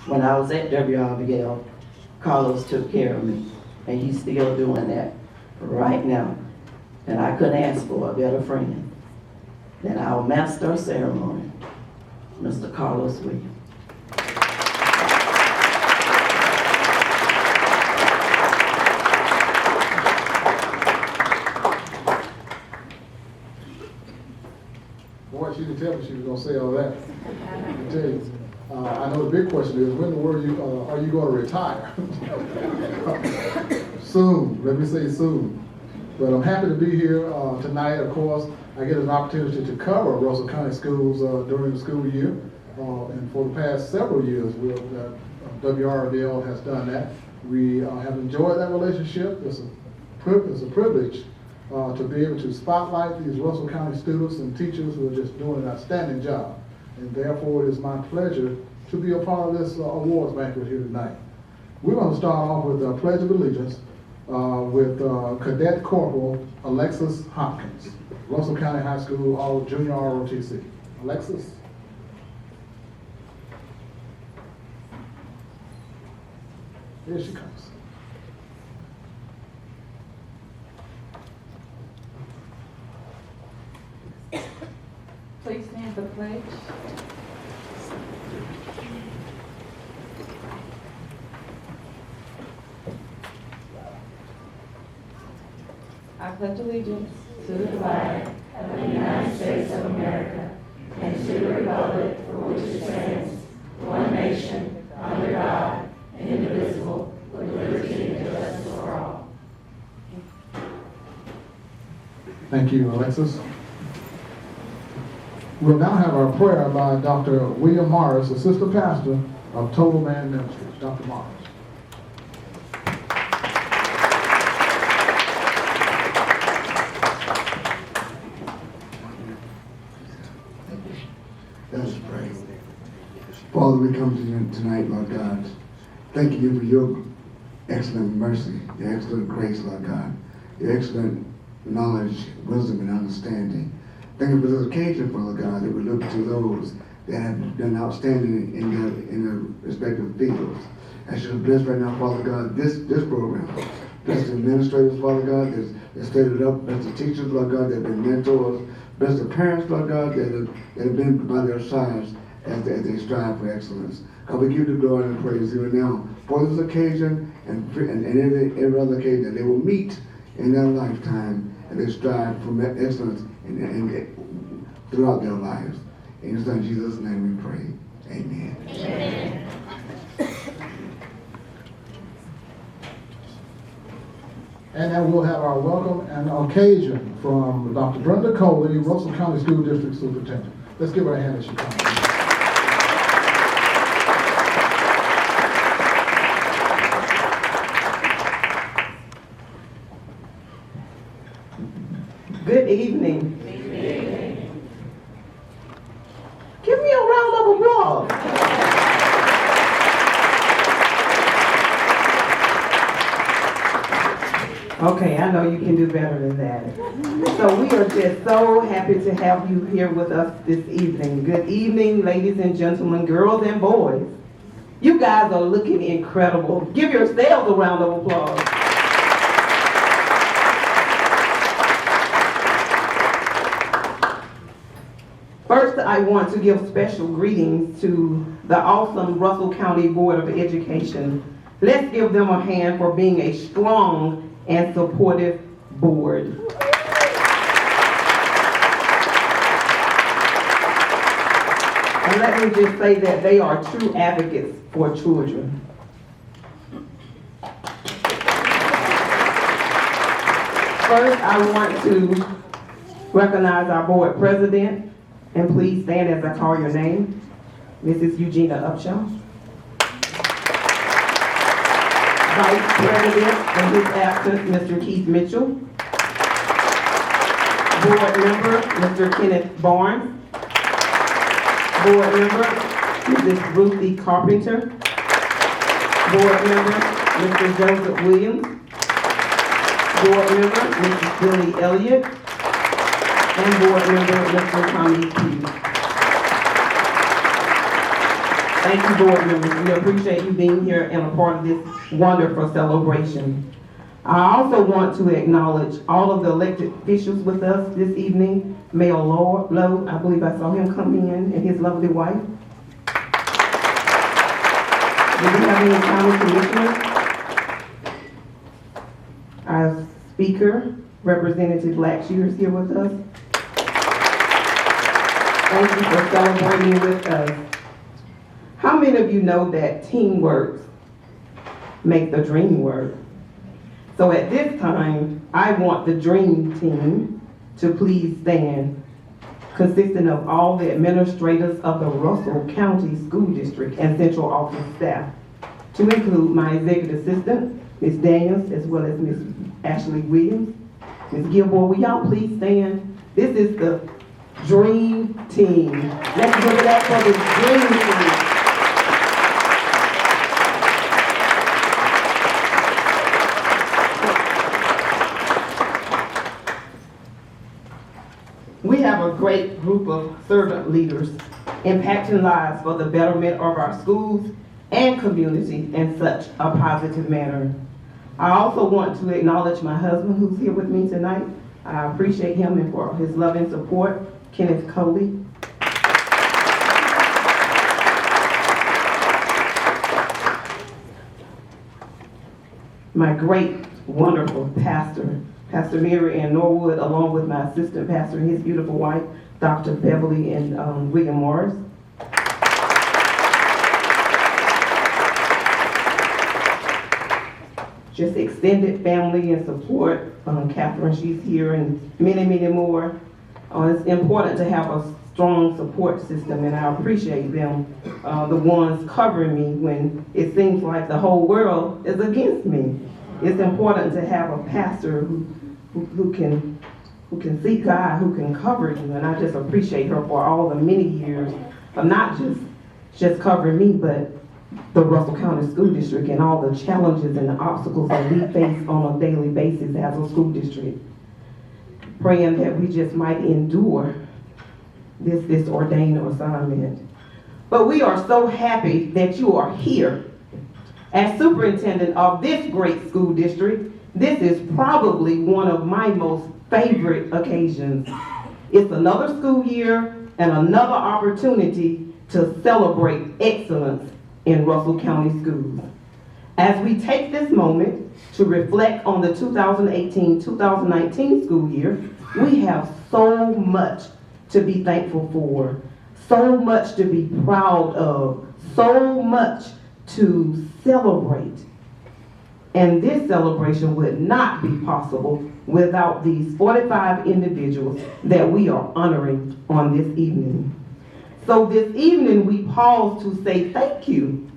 When I was at WRBL, Carlos took care of me, and he's still doing that right now. And I couldn't ask for a better friend than our master of ceremony, Mr. Carlos Williams. Boy, she didn't tell me she was going to say all that. I can tell you. I know the big question is, when the word are you going to retire? Soon. Let me say soon. But I'm happy to be here tonight. Of course, I get an opportunity to cover Russell County Schools during the school year. And for the past several years, WRDL has done that. We have enjoyed that relationship. It's a privilege to be able to spotlight these Russell County students and teachers who are just doing an outstanding job. And therefore, it is my pleasure to be a part of this awards banquet here tonight. We're going to start off with a Pledge of Allegiance with Cadet Corporal Alexis Hopkins, Russell County High School Junior ROTC. Alexis? Here she comes. Please stand for the pledge. I pledge allegiance to the flag of the United States of America and to the republic for which it stands, one nation, under God, indivisible, with liberty and justice for all. Thank you, Alexis. We'll now have our prayer by Dr. William Morris, Assistant Pastor of Total Man Ministries. Dr. Morris. Let us pray. Father, we come to you tonight, Lord God. Thank you for your excellent mercy, your excellent grace, Lord God, your excellent knowledge, wisdom, and understanding. Thank you for this occasion, Father God, that we look to those that have done outstanding in their respective fields. I should bless right now, Father God, this program. Bless the administrators, Father God, that set it up. Bless the teachers, Lord God, that have been mentors. Bless the parents, Lord God, that have been by their sides as they strive for excellence. God, we give you the glory and praise you now for this occasion and every other occasion that they will meet in their lifetime and they strive for excellence and throughout their lives. In your Son Jesus' name we pray. Amen. Amen. And now we'll have our welcome and occasion from Dr. Brenda Coley, Russell County School District Superintendent. Let's give her a hand as she comes. Good evening. Give me a round of applause. Okay, I know you can do better than that. So we are just so happy to have you here with us this evening. Good evening, ladies and gentlemen, girls and boys. You guys are looking incredible. Give yourselves a round of applause. First, I want to give special greetings to the awesome Russell County Board of Education. Let's give them a hand for being a strong and supportive board. And let me just say that they are true advocates for children. First, I want to recognize our board president. And please stand as I call your name. Mrs. Eugenia Upshaw. Vice President, in his absence, Mr. Keith Mitchell. Board Member, Mr. Kenneth Barnes. Board Member, Mrs. Ruthie Carpenter. Board Member, Mr. Joseph Williams. Board Member, Mrs. Billy Elliott. And Board Member, Mr. Tommy Hughes. Thank you, board members. We appreciate you being here and a part of this wonderful celebration. I also want to acknowledge all of the elected officials with us this evening. Mayor Lowe, I believe I saw him come in, and his lovely wife. Do we have any county commissioners? Our speaker, Representative Blackshear, is here with us. Thank you for celebrating with us. How many of you know that teamwork makes the dream work? So at this time, I want the dream team to please stand, consisting of all the administrators of the Russell County School District and Central Office staff, to include my executive assistant, Ms. Daniels, as well as Ms. Ashley Williams. Ms. Gilmore, will y'all please stand? This is the dream team. Let's give it up for the dream team. We have a great group of servant leaders impacting lives for the betterment of our schools and community in such a positive manner. I also want to acknowledge my husband who's here with me tonight. I appreciate him and for his love and support, Kenneth Coley. My great, wonderful pastor, Pastor Mary Ann Norwood, along with my assistant pastor and his beautiful wife, Dr. Beverly and William Morris. Just extended family and support. Catherine, she's here, and many, many more. It's important to have a strong support system, and I appreciate them, the ones covering me when it seems like the whole world is against me. It's important to have a pastor who can seek God, who can cover you, and I just appreciate her for all the many years of not just covering me, but the Russell County School District and all the challenges and the obstacles that we face on a daily basis as a school district. Praying that we just might endure this ordained assignment. But we are so happy that you are here. As superintendent of this great school district, this is probably one of my most favorite occasions. It's another school year and another opportunity to celebrate excellence in Russell County schools. As we take this moment to reflect on the 2018-2019 school year, we have so much to be thankful for, so much to be proud of, so much to celebrate. And this celebration would not be possible without these 45 individuals that we are honoring on this evening. So this evening we pause to say thank you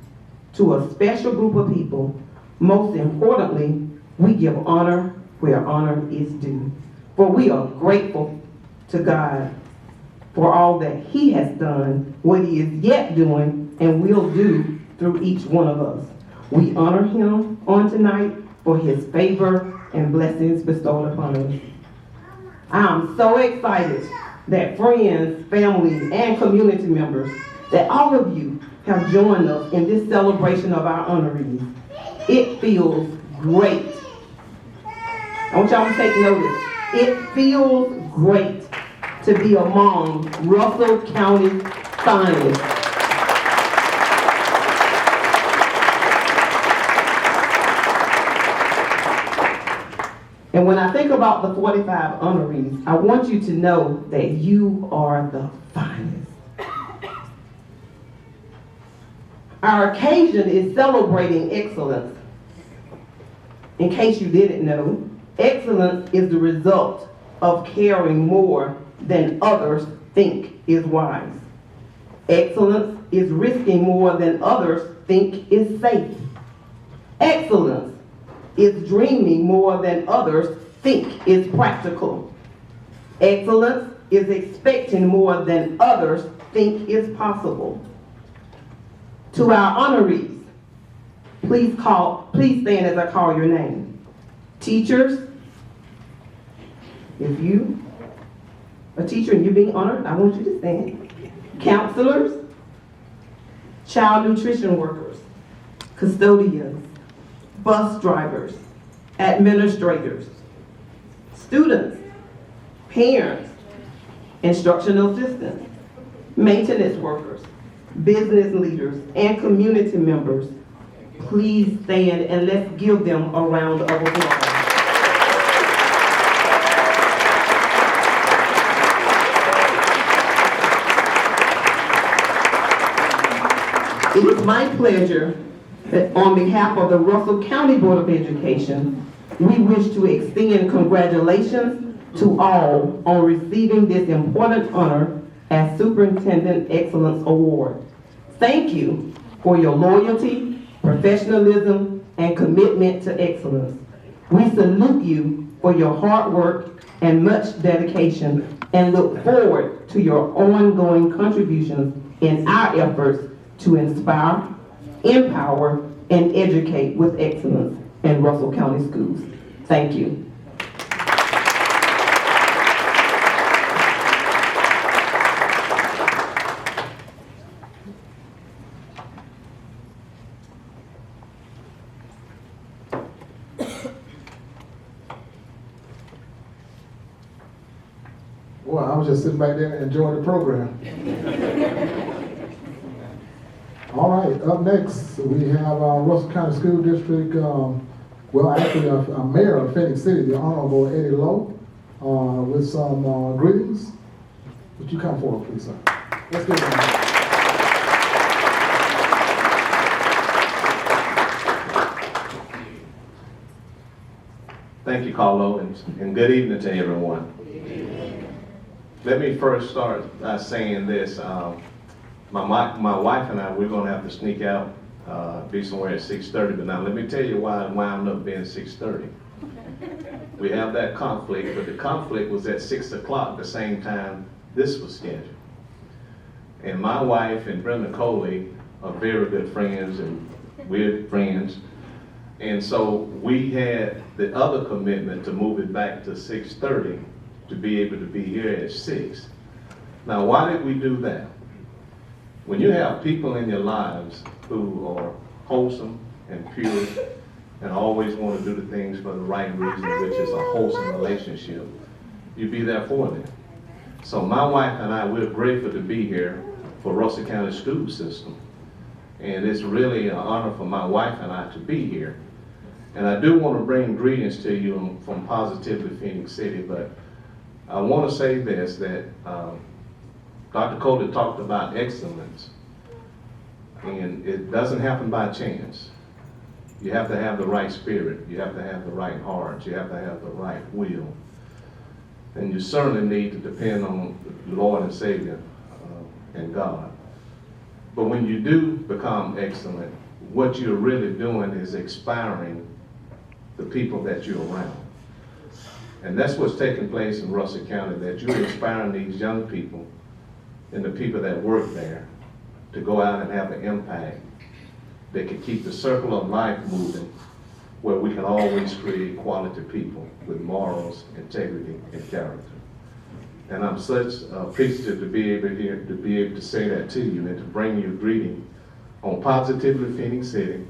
to a special group of people. Most importantly, we give honor where honor is due. For we are grateful to God for all that He has done, what He is yet doing, and will do through each one of us. We honor Him on tonight for His favor and blessings bestowed upon us. I am so excited that friends, family, and community members, that all of you have joined us in this celebration of our honorees. It feels great. I want y'all to take notice. It feels great to be among Russell County finalists. And when I think about the 45 honorees, I want you to know that you are the finest. Our occasion is celebrating excellence. In case you didn't know, excellence is the result of caring more than others think is wise. Excellence is risking more than others think is safe. Excellence is dreaming more than others think is practical. Excellence is expecting more than others think is possible. To our honorees, please stand as I call your name. Teachers, if you a teacher and you're being honored, I want you to stand. Counselors, child nutrition workers, custodians, bus drivers, administrators, students, parents, instructional assistants, maintenance workers, business leaders, and community members. Please stand and let's give them a round of applause. It is my pleasure that on behalf of the Russell County Board of Education, we wish to extend congratulations to all on receiving this important honor as Superintendent Excellence Award. Thank you for your loyalty, professionalism, and commitment to excellence. We salute you for your hard work and much dedication and look forward to your ongoing contributions in our efforts to inspire, empower, and educate with excellence in Russell County Schools. Thank you. Well, I was just sitting back there enjoying the program. All right, up next, we have our Russell County School District, actually, our Mayor of Phoenix City, the Honorable Eddie Lowe, with some greetings. Would you come forward, please, sir? Let's get it. Thank you, Carlo, and good evening to everyone. Let me first start by saying this. My wife and I, we're going to have to sneak out, be somewhere at 6:30, but now let me tell you why it wound up being 6:30. We have that conflict, but the conflict was at 6 o'clock, the same time this was scheduled. And my wife and Brenda Coley are very good friends, and we're friends. And so we had the other commitment to move it back to 6:30 to be able to be here at 6. Now, why did we do that? When you have people in your lives who are wholesome and pure and always want to do the things for the right reason, which is a wholesome relationship, you be there for them. So my wife and I, we're grateful to be here for Russell County School System. And it's really an honor for my wife and I to be here. And I do want to bring greetings to you from Positively Phoenix City, but I want to say this, that Dr. Coley talked about excellence, and it doesn't happen by chance. You have to have the right spirit, you have to have the right heart, you have to have the right will, and you certainly need to depend on the Lord and Savior and God. But when you do become excellent, what you're really doing is inspiring the people that you're around. And that's what's taking place in Russell County, that you're inspiring these young people and the people that work there to go out and have an impact that can keep the circle of life moving, where we can always create quality people with morals, integrity, and character. And I'm such appreciative to be able to say that to you and to bring you a greeting on Positively Phoenix City,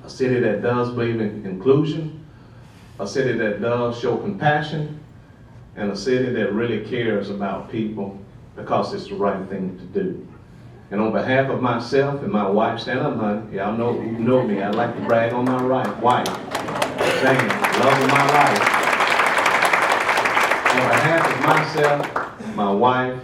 a city that does believe in inclusion, a city that does show compassion, and a city that really cares about people because it's the right thing to do. And on behalf of myself and my wife, stand up, honey. Y'all know who know me. I like to brag on my wife. Saying, love of my life. On behalf of myself, my wife,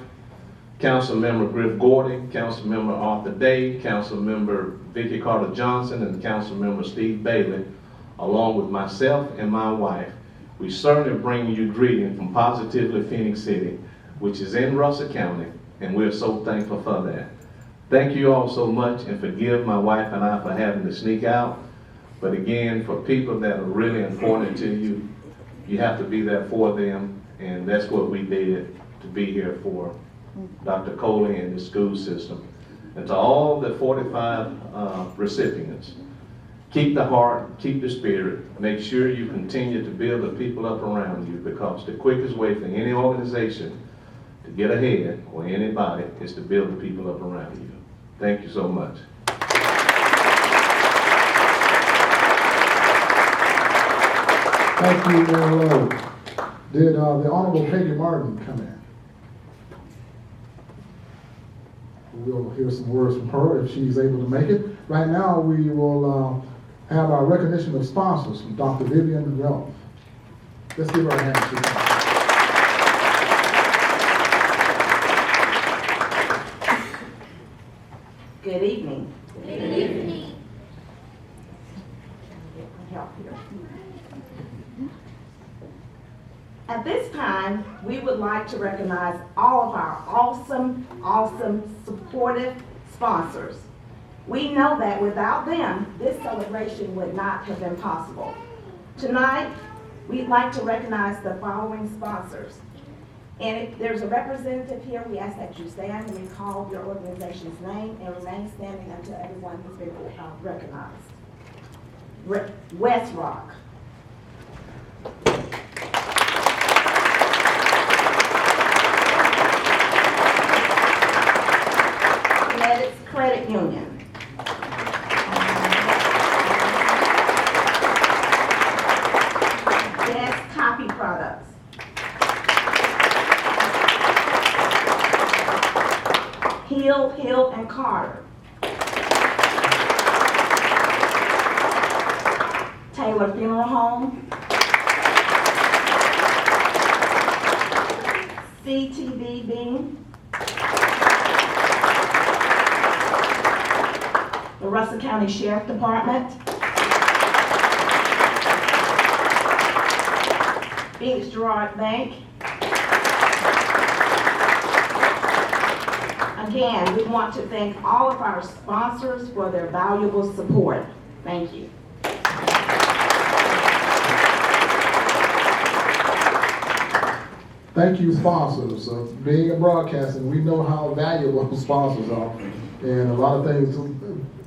Councilmember Griff Gordon, Councilmember Arthur Day, Councilmember Vicky Carter Johnson, and Councilmember Steve Bailey, along with myself and my wife, we certainly bring you greeting from Positively Phoenix City, which is in Russell County, and we're so thankful for that. Thank you all so much, and forgive my wife and I for having to sneak out. But again, for people that are really important to you, you have to be there for them, and that's what we did to be here for Dr. Coley and the school system. And to all the 45 recipients, keep the heart, keep the spirit, make sure you continue to build the people up around you, because the quickest way for any organization to get ahead, or anybody, is to build the people up around you. Thank you so much. Thank you, Mayor Lowe. Did the Honorable Peggy Martin come in? We'll hear some words from her if she's able to make it. Right now, we will have our recognition of sponsors from Dr. Vivian Relf. Let's give her a hand. Good evening. Good evening. Help here. At this time, we would like to recognize all of our awesome, supportive sponsors. We know that without them, this celebration would not have been possible. Tonight, we'd like to recognize the following sponsors. And if there's a representative here, we ask that you stand and recall your organization's name and remain standing until everyone has been recognized. West Rock. Credit Union. Best Copy Products. Hill and Carter. Taylor Funeral Home. CTV Bean. The Russell County Sheriff Department. Phoenix Girard Bank. Again, we want to thank all of our sponsors for their valuable support. Thank you. Thank you, sponsors. Being in broadcasting, we know how valuable sponsors are. And a lot of things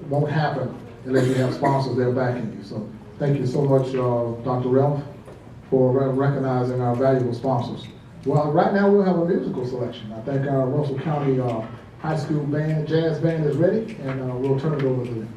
won't happen unless you have sponsors there backing you. So thank you so much, Dr. Relf, for recognizing our valuable sponsors. Well, right now we'll have a musical selection. I think our Russell County High School band, jazz band is ready, and we'll turn it over to them.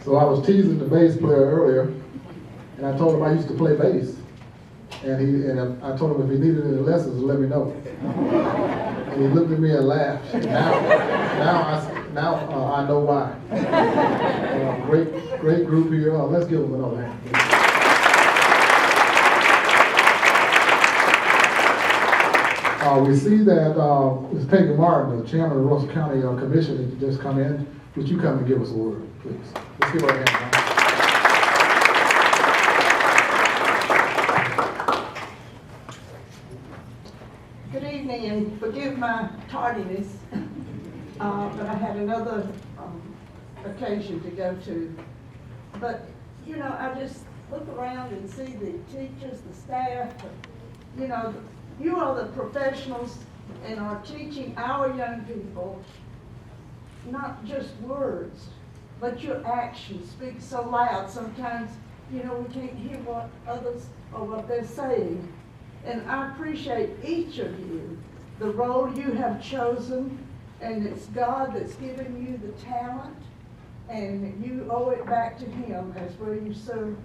So I was teasing the bass player earlier, and I told him I used to play bass. And I told him if he needed any lessons, let me know. And he looked at me and laughed. Now I know why. Great group here. Let's give them another hand. We see that Ms. Peggy Martin, the chairman of the Russell County Commission, has just come in. Would you come and give us a word, please? Let's give her a hand. Good evening, and forgive my tardiness, but I had another occasion to go to. But, you know, I just look around and see the teachers, the staff, you know, you are the professionals and are teaching our young people not just words, but your actions speak so loud. Sometimes, you know, we can't hear what others or what they're saying. And I appreciate each of you, the role you have chosen, and it's God that's given you the talent, and you owe it back to Him as where you serve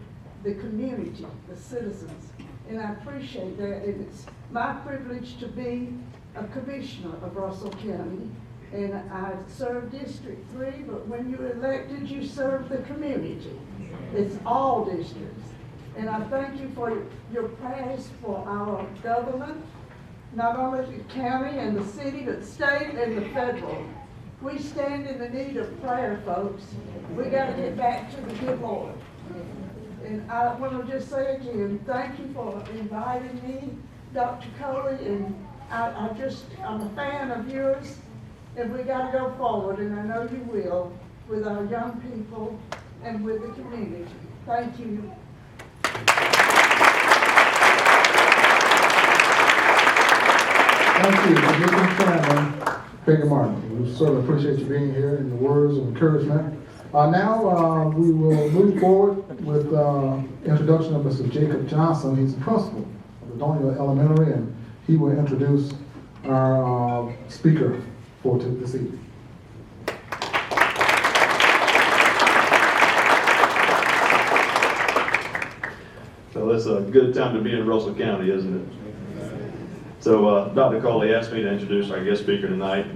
the community, the citizens. And I appreciate that, and it's my privilege to be a commissioner of Russell County, and I serve District 3, but when you're elected, you serve the community. It's all districts. And I thank you for your prayers for our government, not only the county and the city, but state and the federal. We stand in the need of prayer, folks. We got to get back to the good Lord. And I want to just say again, thank you for inviting me, Dr. Coley, and I'm a fan of yours, and we got to go forward, and I know you will, with our young people and with the community. Thank you. Thank you, Commissioner Chairman Peggy Martin. We certainly appreciate you being here and the words of encouragement. Now we will move forward with introduction of Mr. Jacob Johnson. He's the principal of Adonia Elementary, and he will introduce our speaker for this evening. So it's a good time to be in Russell County, isn't it? So Dr. Coley asked me to introduce our guest speaker tonight.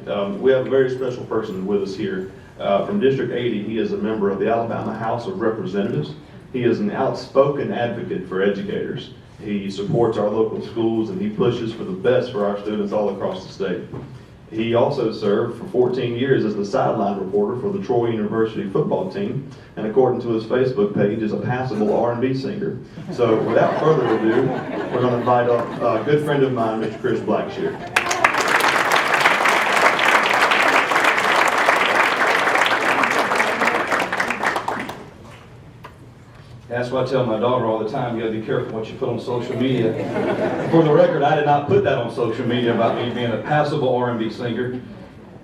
We have a very special person with us here. From District 80, he is a member of the Alabama House of Representatives. He is an outspoken advocate for educators. He supports our local schools, and he pushes for the best for our students all across the state. He also served for 14 years as the sideline reporter for the Troy University football team, and according to his Facebook page, is a passable R&B singer. So without further ado, we're going to invite a good friend of mine, Mr. Chris Blackshear. That's why I tell my daughter all the time, you gotta be careful what you put on social media. For the record, I did not put that on social media about me being a passable R&B singer.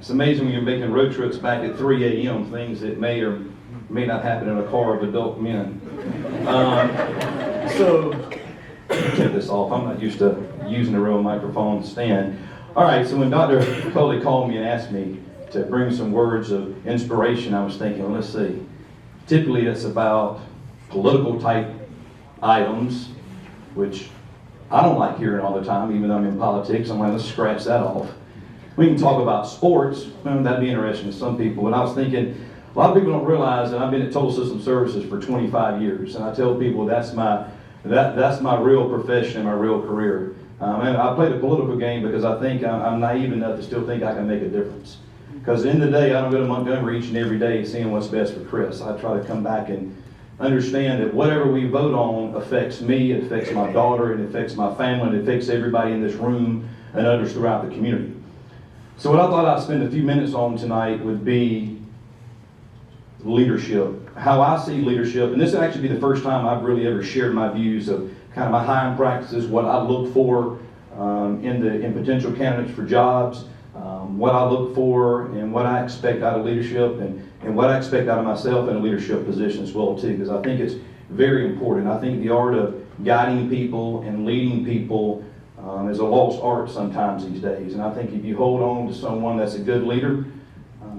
It's amazing when you're making road trips back at 3 a.m., things that may or may not happen in a car of adult men. So, get this off. I'm not used to using a real microphone stand. All right, so when Dr. Coley called me and asked me to bring some words of inspiration, I was thinking, well, let's see. Typically, it's about political type items, which I don't like hearing all the time, even though I'm in politics. I'm like, let's scratch that off. We can talk about sports. Well, that'd be interesting to some people. And I was thinking, a lot of people don't realize that I've been at Total System Services for 25 years. And I tell people that's my real profession and my real career. And I play the political game because I think I'm naive enough to still think I can make a difference. Because at the end of the day, I don't go to Montgomery each and every day seeing what's best for Chris. I try to come back and understand that whatever we vote on affects me, it affects my daughter, it affects my family, and it affects everybody in this room and others throughout the community. So what I thought I'd spend a few minutes on tonight would be leadership, how I see leadership. And this will actually be the first time I've really ever shared my views of kind of my hiring practices, what I look for in potential candidates for jobs, what I look for and what I expect out of leadership, and what I expect out of myself in a leadership position as well too, because I think it's very important. I think the art of guiding people and leading people is a lost art sometimes these days. And I think if you hold on to someone that's a good leader,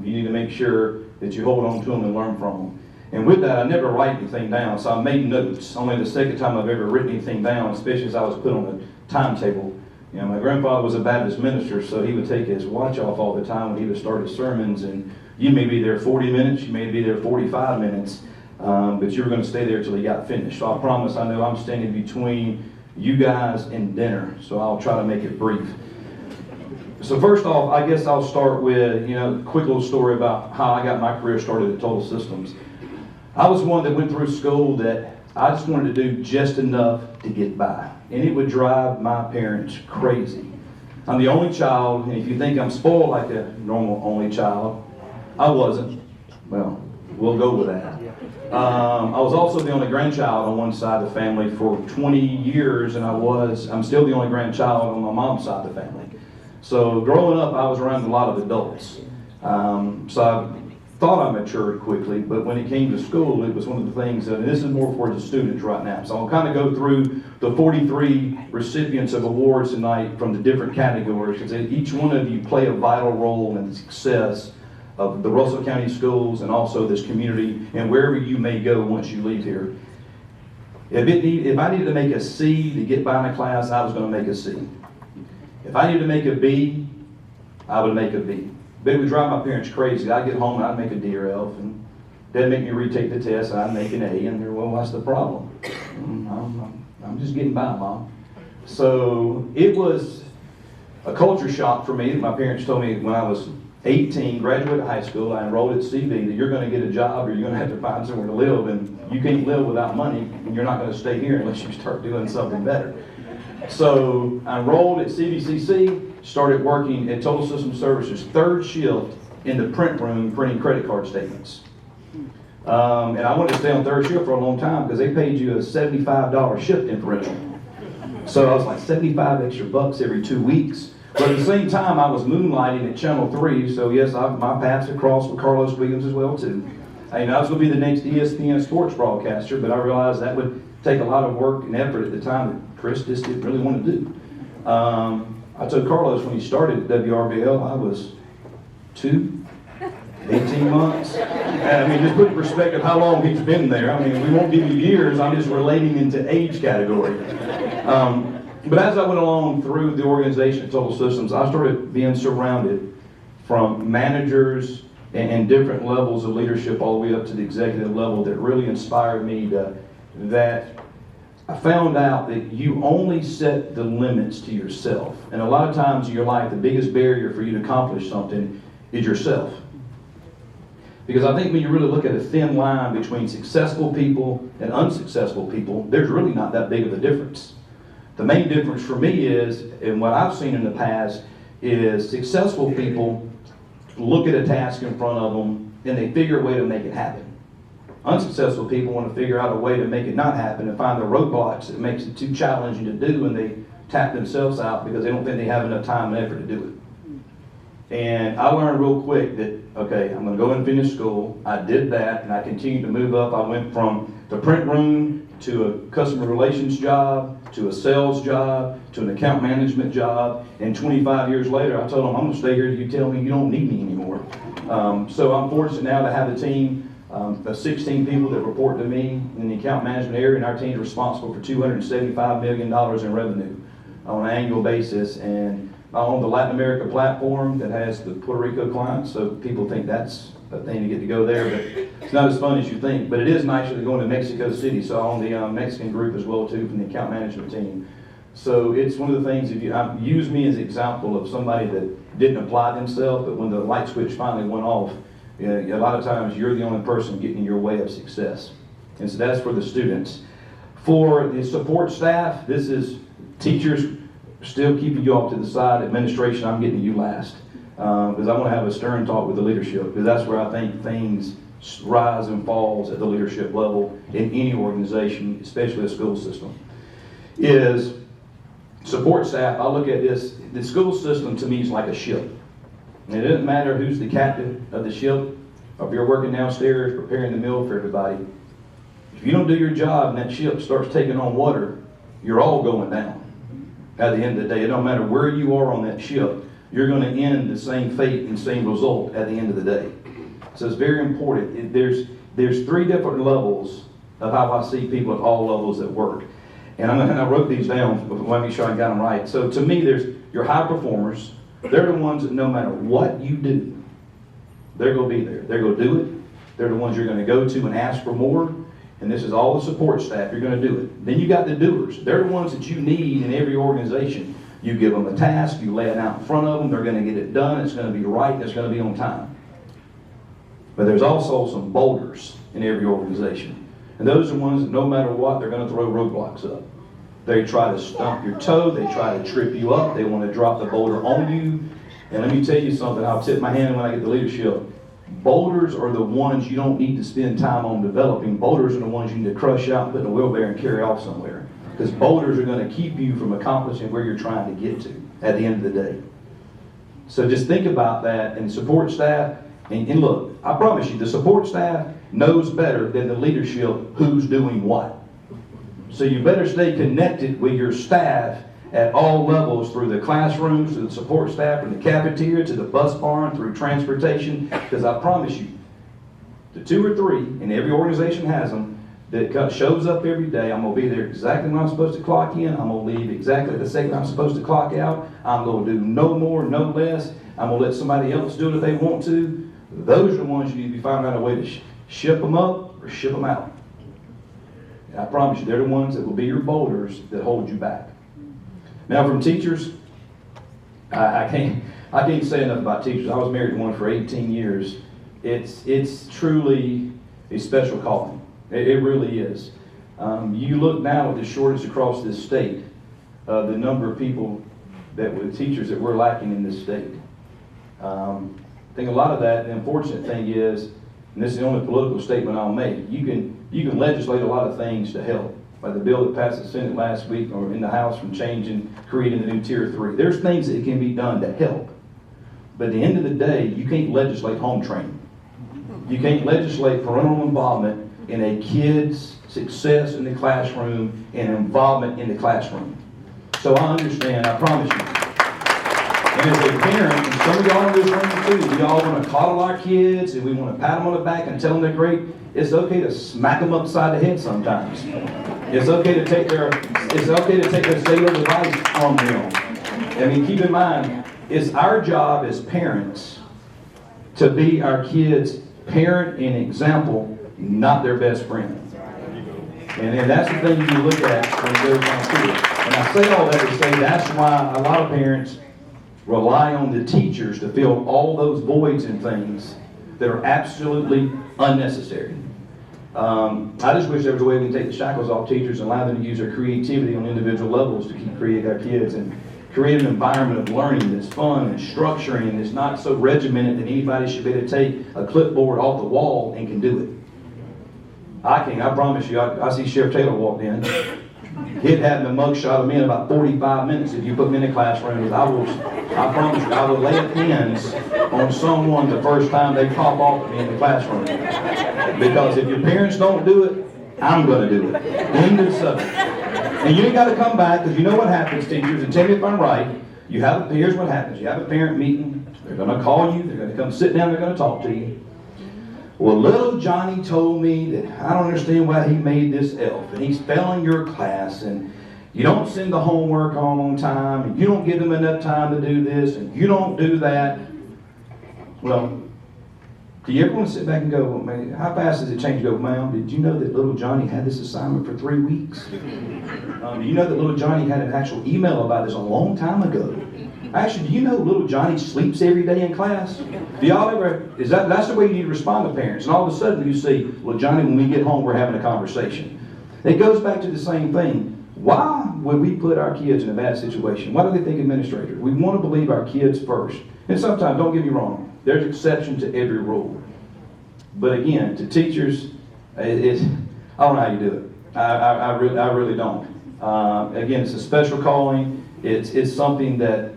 you need to make sure that you hold on to them and learn from them. And with that, I never write anything down, so I made notes. Only the second time I've ever written anything down, especially as I was put on a timetable. You know, my grandfather was a Baptist minister, so he would take his watch off all the time when he would start his sermons, and you may be there 40 minutes, you may be there 45 minutes, but you were going to stay there till he got finished. So I promise, I know I'm standing between you guys and dinner, so I'll try to make it brief. So first off, I guess I'll start with, a quick little story about how I got my career started at Total Systems. I was one that went through school that I just wanted to do just enough to get by, and it would drive my parents crazy. I'm the only child, and if you think I'm spoiled like a normal only child, I wasn't. Well, we'll go with that. I was also the only grandchild on one side of the family for 20 years, and I'm still the only grandchild on my mom's side of the family. So growing up, I was around a lot of adults. So I thought I matured quickly, but when it came to school, it was one of the things, and this is more for the students right now. So I'll kind of go through the 43 recipients of awards tonight from the different categories, because each one of you play a vital role in the success of the Russell County schools and also this community and wherever you may go once you leave here. If I needed to make a C to get by in a class, I was going to make a C. If I needed to make a B, I would make a B. But it would drive my parents crazy. I'd get home and I'd make a D or F, and they'd make me retake the test, and I'd make an A, and they're, well, what's the problem? I'm just getting by, Mom. So it was a culture shock for me. My parents told me when I was 18, graduated high school, I enrolled at CV, that you're going to get a job or you're going to have to find somewhere to live, and you can't live without money, and you're not going to stay here unless you start doing something better. So I enrolled at CVCC, started working at Total System Services, third shift in the print room, printing credit card statements. And I wanted to stay on third shift for a long time because they paid you a $75 shift differential. So I was like 75 extra bucks every 2 weeks. But at the same time, I was moonlighting at Channel 3, so yes, my paths had crossed with Carlos Williams as well too. I was going to be the next ESPN sports broadcaster, but I realized that would take a lot of work and effort at the time that Chris just didn't really want to do. I told Carlos when he started at WRBL, I was 18 months. And just put in perspective how long he's been there. We won't give you years, I'm just relating into age category. But as I went along through the organization at Total Systems, I started being surrounded from managers and different levels of leadership all the way up to the executive level that really inspired me that I found out that you only set the limits to yourself. And a lot of times in your life, the biggest barrier for you to accomplish something is yourself. Because I think when you really look at a thin line between successful people and unsuccessful people, there's really not that big of a difference. The main difference for me is, and what I've seen in the past, is successful people look at a task in front of them and they figure a way to make it happen. Unsuccessful people want to figure out a way to make it not happen and find the roadblocks that makes it too challenging to do, and they tap themselves out because they don't think they have enough time and effort to do it. And I learned real quick that, okay, I'm going to go and finish school. I did that, and I continued to move up. I went from the print room to a customer relations job, to a sales job, to an account management job, and 25 years later, I told them, I'm going to stay here till you tell me you don't need me anymore. So I'm fortunate now to have a team of 16 people that report to me in the account management area, and our team is responsible for $275 million in revenue on an annual basis. And I own the Latin America platform that has the Puerto Rico clients, so people think that's a thing to get to go there, but it's not as fun as you think. But it is nicer than going to Mexico City, so I own the Mexican group as well too from the account management team. So it's one of the things, if you use me as an example of somebody that didn't apply themselves, but when the light switch finally went off, a lot of times you're the only person getting in your way of success. And so that's for the students. For the support staff, this is teachers still keeping you off to the side. Administration, I'm getting to you last. Because I want to have a stern talk with the leadership, because that's where I think things rise and falls at the leadership level in any organization, especially a school system. Is support staff, I look at this, the school system to me is like a ship. And it doesn't matter who's the captain of the ship, or if you're working downstairs preparing the meal for everybody. If you don't do your job and that ship starts taking on water, you're all going down. At the end of the day, it don't matter where you are on that ship, you're going to end the same fate and same result at the end of the day. So it's very important. there's 3 different levels of how I see people at all levels at work. And I wrote these down, but let me make sure I got them right. So to me, there's your high performers. They're the ones that no matter what you do, they're going to be there. They're going to do it. They're the ones you're going to go to and ask for more. And this is all the support staff. You're going to do it. Then you got the doers. They're the ones that you need in every organization. You give them a task. You lay it out in front of them. They're going to get it done. It's going to be right. And it's going to be on time. But there's also some boulders in every organization. And those are the ones that no matter what, they're going to throw roadblocks up. They try to stump your toe. They try to trip you up. They want to drop the boulder on you. And let me tell you something. I'll tip my hand when I get the leadership. Boulders are the ones you don't need to spend time on developing. Boulders are the ones you need to crush out, put in a wheelbarrow, and carry off somewhere. Because boulders are going to keep you from accomplishing where you're trying to get to at the end of the day. So just think about that. And support staff, and look, I promise you, the support staff knows better than the leadership who's doing what. So you better stay connected with your staff at all levels, through the classrooms, to the support staff, from the cafeteria to the bus barn, through transportation, because I promise you, the 2 or 3, and every organization has them, that shows up every day. I'm going to be there exactly when I'm supposed to clock in. I'm going to leave exactly the second I'm supposed to clock out. I'm going to do no more, no less. I'm going to let somebody else do it if they want to. Those are the ones you need to be finding out a way to ship them up or ship them out. And I promise you, they're the ones that will be your boulders that hold you back. Now, from teachers, I can't say enough about teachers. I was married to one for 18 years. It's truly a special calling. It really is. You look now at the shortage across this state, the number of people with teachers that we're lacking in this state. I think a lot of that, the unfortunate thing is, and this is the only political statement I'll make, you can legislate a lot of things to help. Like the bill that passed the Senate last week, or in the House, from creating the new Tier 3. There's things that can be done to help. But at the end of the day, you can't legislate home training. You can't legislate parental involvement in a kid's success in the classroom and involvement in the classroom. So I understand, I promise you. And as a parent, and some of y'all in this room too, we all want to coddle our kids and we want to pat them on the back and tell them they're great. It's okay to smack them upside the head sometimes. It's okay to take their cellular device from them. I mean, keep in mind, it's our job as parents to be our kids' parent and example, not their best friend. And that's the thing you look at when they're going through it. And I say all that to say that's why a lot of parents rely on the teachers to fill all those voids and things that are absolutely unnecessary. I just wish there was a way we can take the shackles off teachers and allow them to use their creativity on individual levels to keep creating our kids and create an environment of learning that's fun and structuring and is not so regimented that anybody should be able to take a clipboard off the wall and can do it. I can, I promise you. I see Sheriff Taylor walked in. He'd have the mugshot of me in about 45 minutes if you put me in the classroom. I promise you, I will lay hands on someone the first time they pop off at me in the classroom. Because if your parents don't do it, I'm going to do it. End of subject. And you ain't got to come back, because you know what happens, teachers, and tell me if I'm right. Here's what happens. You have a parent meeting. They're going to call you. They're going to come sit down. They're going to talk to you. Well, little Johnny told me that I don't understand why he made this elf, and he's failing your class, and you don't send the homework home on time, and you don't give them enough time to do this, and you don't do that. Well, do you ever want to sit back and go, well, man, how fast does it change? Go, ma'am, did you know that little Johnny had this assignment for 3 weeks? Do you know that little Johnny had an actual email about this a long time ago? Actually, do you know little Johnny sleeps every day in class? Do y'all ever, that's the way you need to respond to parents. And all of a sudden you see, well, Johnny, when we get home, we're having a conversation. It goes back to the same thing. Why would we put our kids in a bad situation? Why do they think administrators? We want to believe our kids first. And sometimes, don't get me wrong, there's exception to every rule. But again, to teachers, I don't know how you do it. I really don't. Again, it's a special calling. It's something that,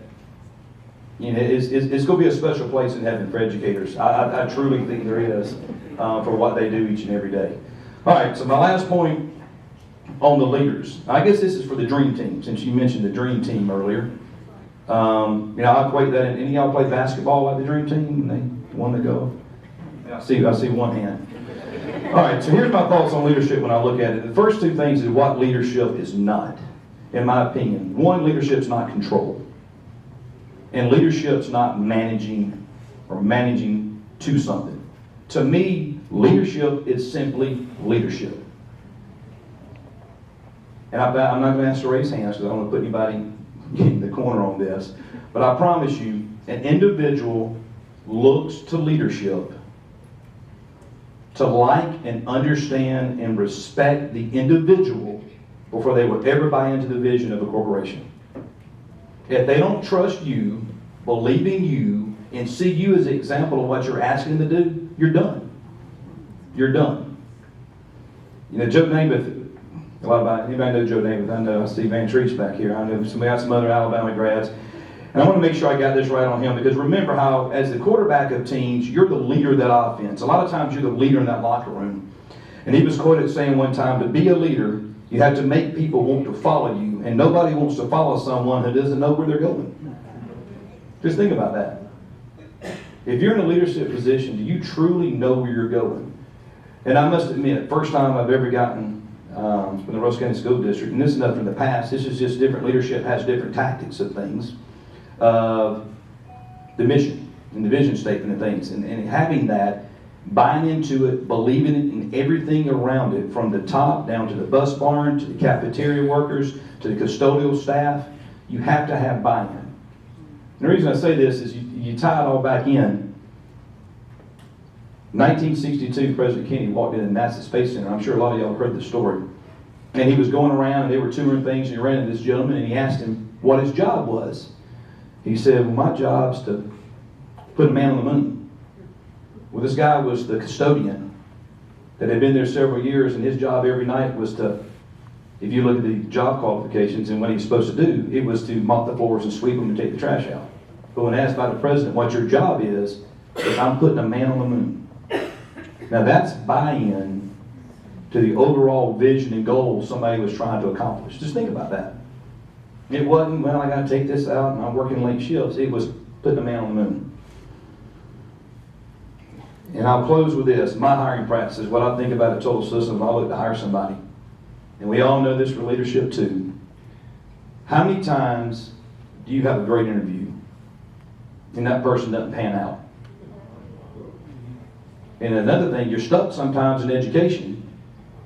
you know, it's going to be a special place in heaven for educators. I truly think there is for what they do each and every day. All right, so my last point on the leaders. I guess this is for the dream team, since you mentioned the dream team earlier. You know, I equate that. Any of y'all play basketball like the dream team? They want to go. I see one hand. All right, so here's my thoughts on leadership when I look at it. The first two things is what leadership is not, in my opinion. One, leadership's not control. And leadership's not managing or managing to something. To me, leadership is simply leadership. And I'm not going to ask to raise hands because I don't want to put anybody in the corner on this. But I promise you, an individual looks to leadership to like and understand and respect the individual before they will ever buy into the vision of a corporation. If they don't trust you, believe in you, and see you as an example of what you're asking them to do, you're done. You're done. You know, Joe Namath, anybody know Joe Namath? I know, I see Van Treese back here. I know we got some other Alabama grads. And I want to make sure I got this right on him, because remember how, as the quarterback of teams, you're the leader of that offense. A lot of times you're the leader in that locker room. And he was quoted saying one time, to be a leader, you have to make people want to follow you. And nobody wants to follow someone who doesn't know where they're going. Just think about that. If you're in a leadership position, do you truly know where you're going? And I must admit, first time I've ever gotten from the Ross County School District, and this is nothing from the past, this is just different leadership has different tactics of things. Of the mission and the vision statement and things, and having that, buying into it, believing it in everything around it, from the top down to the bus barn, to the cafeteria workers, to the custodial staff, you have to have buy-in. And the reason I say this is you tie it all back in. 1962, President Kennedy walked in the NASA Space Center. I'm sure a lot of y'all have heard the story. And he was going around and they were touring things, and he ran into this gentleman and he asked him what his job was. He said, well, my job's to put a man on the moon. Well, this guy was the custodian that had been there several years, and his job every night was to, if you look at the job qualifications and what he was supposed to do, it was to mop the floors and sweep them and take the trash out. But when asked by the president what your job is I'm putting a man on the moon. Now that's buy-in to the overall vision and goal somebody was trying to accomplish. Just think about that. It wasn't, well, I got to take this out and I'm working late shifts. It was putting a man on the moon. And I'll close with this. My hiring practices, what I think about a total system, I look to hire somebody. And we all know this for leadership too. How many times do you have a great interview and that person doesn't pan out? And another thing, you're stuck sometimes in education.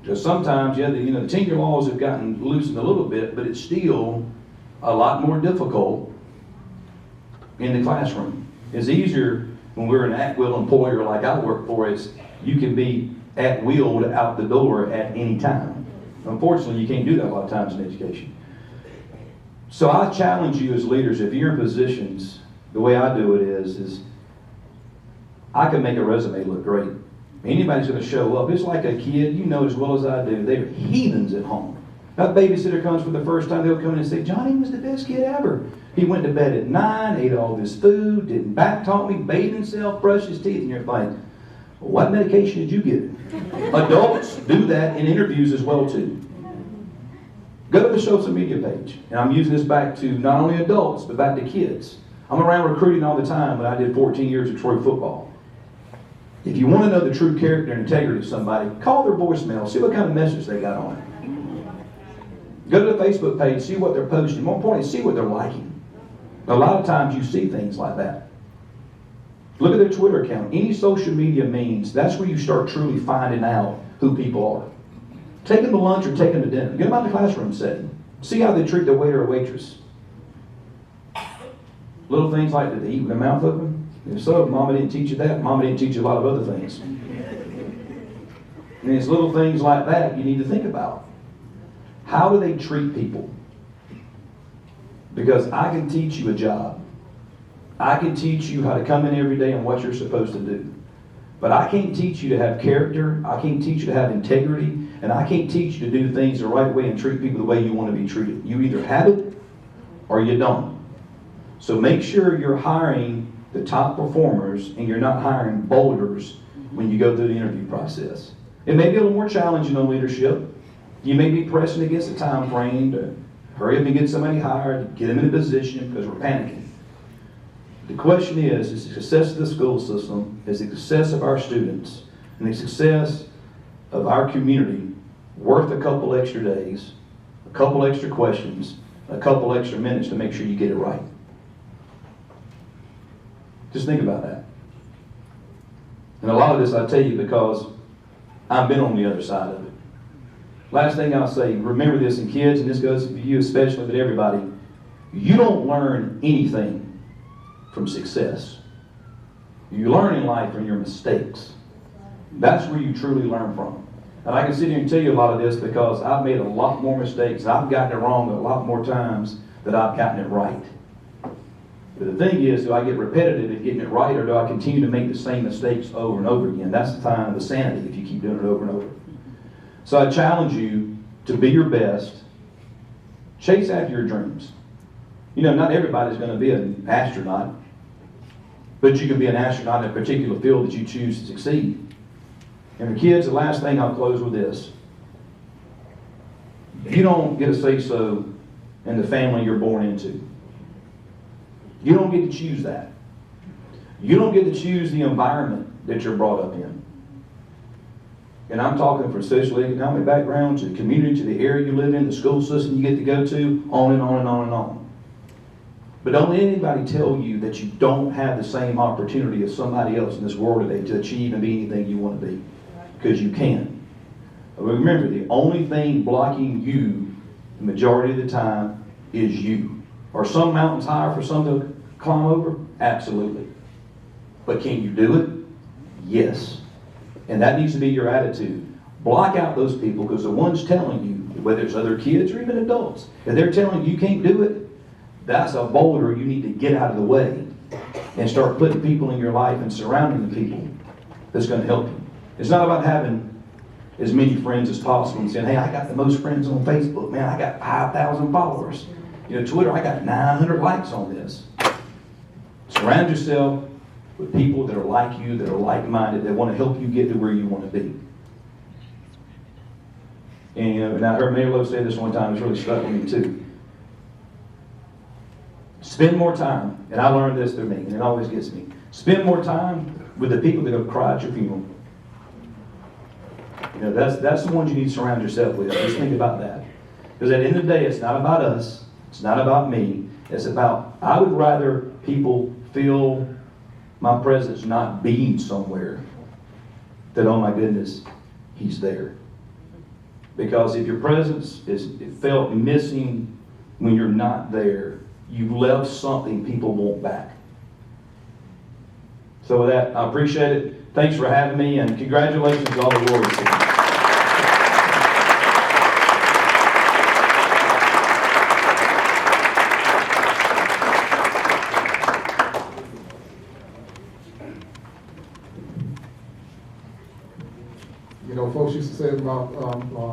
Because sometimes, yeah, the tenure laws have gotten loosened a little bit, but it's still a lot more difficult in the classroom. It's easier when we're an at-will employer like I work for, is you can be at-willed out the door at any time. Unfortunately, you can't do that a lot of times in education. So I challenge you as leaders, if you're in positions, the way I do it is I can make a resume look great. Anybody's going to show up. It's like a kid, you know as well as I do, they're heathens at home. That babysitter comes for the first time, they'll come in and say, Johnny was the best kid ever. He went to bed at 9, ate all this food, didn't back talk me, bathed himself, brushed his teeth, and you're like, well, what medication did you give? Adults do that in interviews as well too. Go to the social media page, and I'm using this back to not only adults, but back to kids. I'm around recruiting all the time, but I did 14 years of Troy football. If you want to know the true character and integrity of somebody, call their voicemail, see what kind of message they got on it. Go to the Facebook page, see what they're posting. More importantly, see what they're liking. A lot of times you see things like that. Look at their Twitter account. Any social media means, that's where you start truly finding out who people are. Take them to lunch or take them to dinner. Get them out of the classroom setting. See how they treat the waiter or waitress. Little things like, did they eat with their mouth open? If so, Mama didn't teach you that. Mama didn't teach you a lot of other things. And it's little things like that you need to think about. How do they treat people? Because I can teach you a job. I can teach you how to come in every day and what you're supposed to do. But I can't teach you to have character. I can't teach you to have integrity. And I can't teach you to do things the right way and treat people the way you want to be treated. You either have it or you don't. So make sure you're hiring the top performers and you're not hiring boulders when you go through the interview process. It may be a little more challenging on leadership. You may be pressing against a time frame to hurry up and get somebody hired, get them in a position because we're panicking. The question is the success of the school system, is the success of our students, and the success of our community worth a couple extra days, a couple extra questions, a couple extra minutes to make sure you get it right? Just think about that. And a lot of this I tell you because I've been on the other side of it. Last thing I'll say, remember this, and kids, and this goes for you especially, but everybody, you don't learn anything from success. You learn in life from your mistakes. That's where you truly learn from. And I can sit here and tell you a lot of this because I've made a lot more mistakes. I've gotten it wrong a lot more times than I've gotten it right. But the thing is, do I get repetitive at getting it right, or do I continue to make the same mistakes over and over again? That's the sign of the sanity if you keep doing it over and over. So I challenge you to be your best. Chase after your dreams. You know, not everybody's going to be an astronaut, but you can be an astronaut in a particular field that you choose to succeed. And for kids, the last thing I'll close with this. You don't get a say-so in the family you're born into. You don't get to choose that. You don't get to choose the environment that you're brought up in. And I'm talking from socioeconomic background to the community, to the area you live in, the school system you get to go to, on and on and on and on. But don't let anybody tell you that you don't have the same opportunity as somebody else in this world today to achieve and be anything you want to be. Because you can. But remember, the only thing blocking you the majority of the time is you. Are some mountains higher for some to climb over? Absolutely. But can you do it? Yes. And that needs to be your attitude. Block out those people, because the ones telling you, whether it's other kids or even adults, if they're telling you can't do it, that's a boulder you need to get out of the way and start putting people in your life and surrounding the people that's going to help you. It's not about having as many friends as possible and saying, hey, I got the most friends on Facebook. Man, I got 5,000 followers. You know, Twitter, I got 900 likes on this. Surround yourself with people that are like you, that are like-minded, that want to help you get to where you want to be. And I heard Mary Lou say this one time, it's really stuck with me too. Spend more time, and I learned this through me, and it always gets me. Spend more time with the people that have cried at your funeral. You know, that's the ones you need to surround yourself with. Just think about that. Because at the end of the day, it's not about us. It's not about me. It's about, I would rather people feel my presence not being somewhere than, oh my goodness, he's there. Because if your presence is felt missing when you're not there, you've left something people want back. So with that, I appreciate it. Thanks for having me, and congratulations to all the awards. You know, folks used to say about,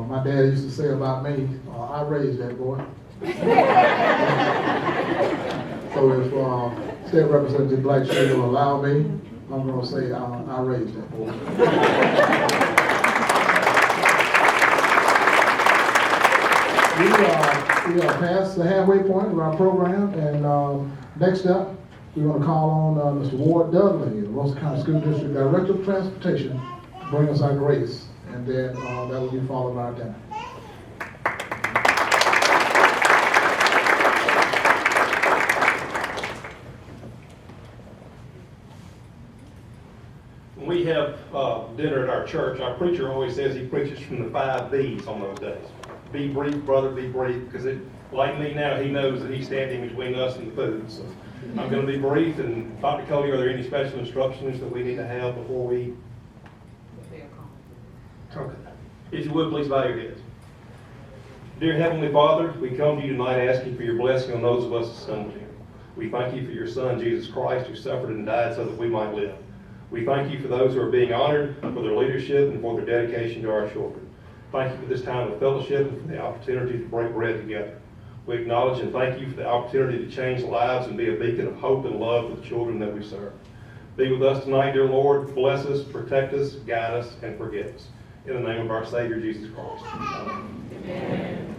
my dad used to say about me, I raised that boy. So if State Representative Blackshear will allow me, I'm going to say I raised that boy. We are past the halfway point of our program, and next up, we're going to call on Mr. Ward Dudley, the Rosa County School District Director of Transportation, to bring us our grace, and then that will be followed by our dinner. When we have dinner at our church, our preacher always says he preaches from the 5 B's on those days. Be brief, brother, be brief, because like me now, he knows that he's standing between us and the food. So I'm going to be brief, and Dr. Coley, are there any special instructions that we need to have before we? Okay. If you would, please bow your heads. Dear Heavenly Father, we come to you tonight asking for your blessing on those of us assembled here. We thank you for your Son, Jesus Christ, who suffered and died so that we might live. We thank you for those who are being honored for their leadership and for their dedication to our children. Thank you for this time of fellowship and for the opportunity to break bread together. We acknowledge and thank you for the opportunity to change lives and be a beacon of hope and love for the children that we serve. Be with us tonight, dear Lord. Bless us, protect us, guide us, and forgive us. In the name of our Savior, Jesus Christ. Amen.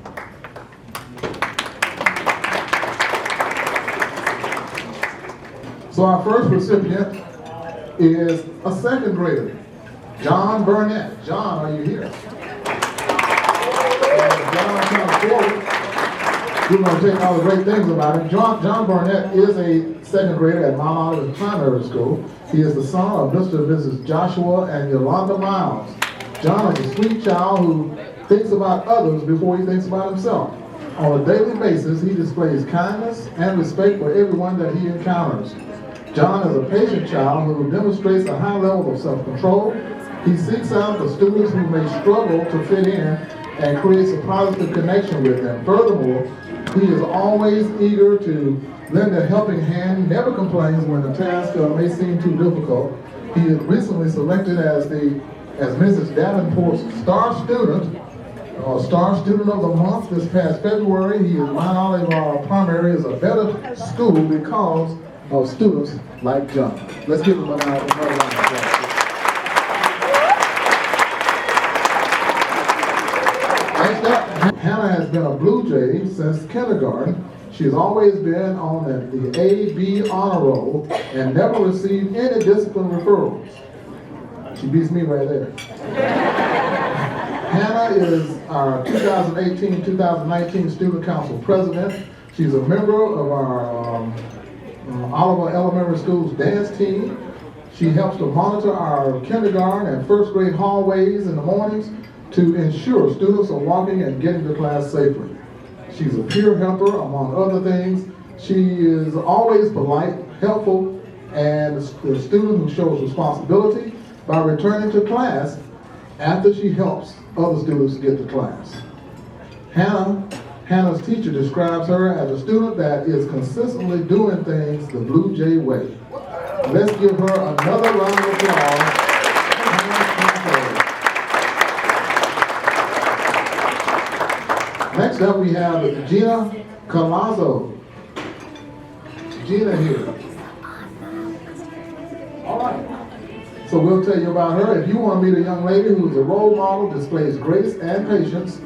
So our first recipient is a second grader. John Burnett. John, are you here? John comes forward. We're going to take all the great things about him. John Burnett is a second grader at Mount Olive Primary School. He is the son of Mr. and Mrs. Joshua and Yolanda Miles. John is a sweet child who thinks about others before he thinks about himself. On a daily basis, he displays kindness and respect for everyone that he encounters. John is a patient child who demonstrates a high level of self-control. He seeks out the students who may struggle to fit in and creates a positive connection with them. Furthermore, he is always eager to lend a helping hand, never complains when the task may seem too difficult. He is recently selected as Mrs. Davenport's Star Student of the Month this past February. He is Mount Olive Primary is a better school because of students like John. Let's give him another round of applause. Next up, Hannah has been a Blue Jay since kindergarten. She has always been on the A-B honor roll and never received any discipline referrals. She beats me right there. Hannah is our 2018-2019 Student Council President. She's a member of our Oliver Elementary School's dance team. She helps to monitor our kindergarten and first grade hallways in the mornings to ensure students are walking and getting to class safely. She's a peer helper, among other things. She is always polite, helpful, and a student who shows responsibility by returning to class after she helps other students get to class. Hannah's teacher describes her as a student that is consistently doing things the Blue Jay way. Let's give her another round of applause. Next up we have Gina Colazzo. Gina here. All right. So we'll tell you about her. If you want to meet a young lady who is a role model, displays grace and patience,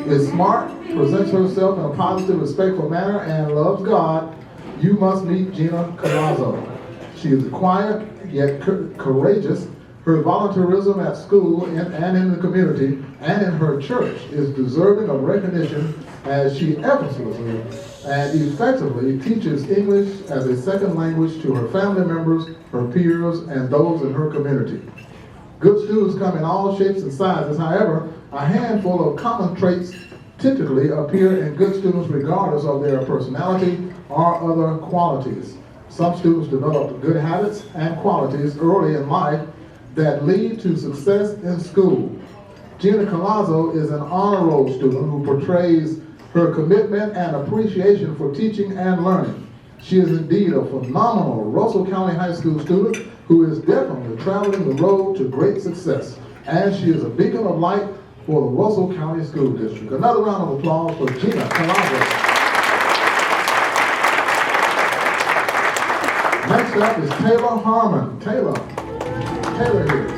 is smart, presents herself in a positive, respectful manner, and loves God, you must meet Gina Colazzo. She is quiet yet courageous. Her volunteerism at school and in the community and in her church is deserving of recognition as she effortlessly and effectively teaches English as a second language to her family members, her peers, and those in her community. Good students come in all shapes and sizes. However, a handful of common traits typically appear in good students regardless of their personality or other qualities. Some students develop good habits and qualities early in life that lead to success in school. Gina Colazzo is an honor roll student who portrays her commitment and appreciation for teaching and learning. She is indeed a phenomenal Russell County High School student who is definitely traveling the road to great success. And she is a beacon of light for the Russell County School District. Another round of applause for Gina Colazzo. Next up is Taylor Harmon. Taylor here.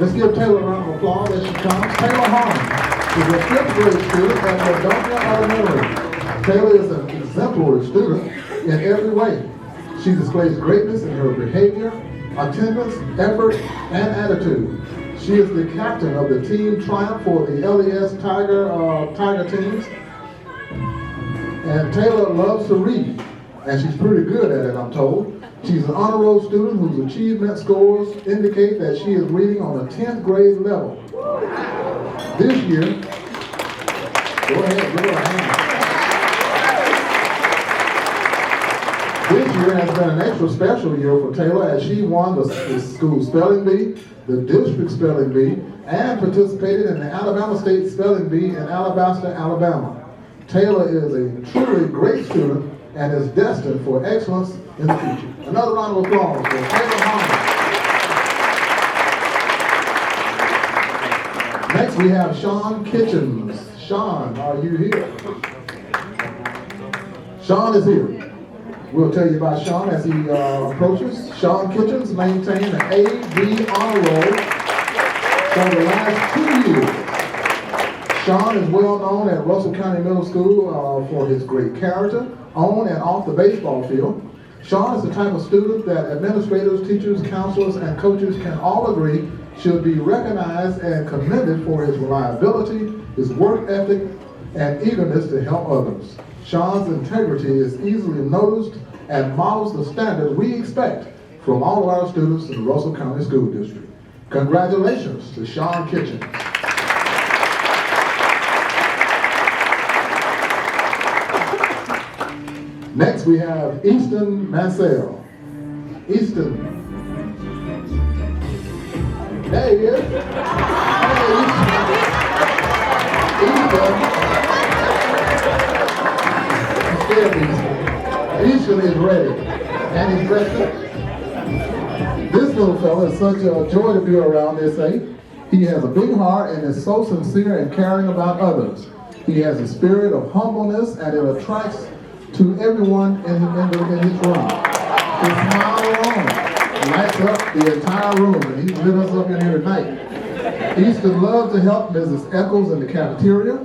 Let's give Taylor a round of applause as she comes. Taylor Harmon is a fifth grade student at Wodonga Elementary. Taylor is an exemplary student in every way. She displays greatness in her behavior, attendance, effort, and attitude. She is the captain of the team triumph for the LES Tiger teams. And Taylor loves to read, and she's pretty good at it, I'm told. She's an honor roll student whose achievement scores indicate that she is reading on a 10th grade level. This year, go ahead, give her a hand. This year has been an extra special year for Taylor as she won the school spelling bee, the district spelling bee, and participated in the Alabama State Spelling Bee in Alabaster, Alabama. Taylor is a truly great student and is destined for excellence in the future. Another round of applause for Taylor Harmon. Next we have Sean Kitchens. Sean, are you here? Sean is here. We'll tell you about Sean as he approaches. Sean Kitchens maintained an A.B. honor roll for the last 2 years. Sean is well known at Russell County Middle School for his great character, on and off the baseball field. Sean is the type of student that administrators, teachers, counselors, and coaches can all agree should be recognized and commended for his reliability, his work ethic, and eagerness to help others. Sean's integrity is easily noticed and models the standard we expect from all of our students in the Russell County School District. Congratulations to Sean Kitchen. Next we have Easton Mansell. Easton. There he is. Hey, Easton is ready. And he's dressed up. This little fella is such a joy to be around, they say. He has a big heart and is so sincere and caring about others. He has a spirit of humbleness and it attracts to everyone in his room. His smile alone lights up the entire room, and he's lit us up in here tonight. Easton loves to help Mrs. Eccles in the cafeteria.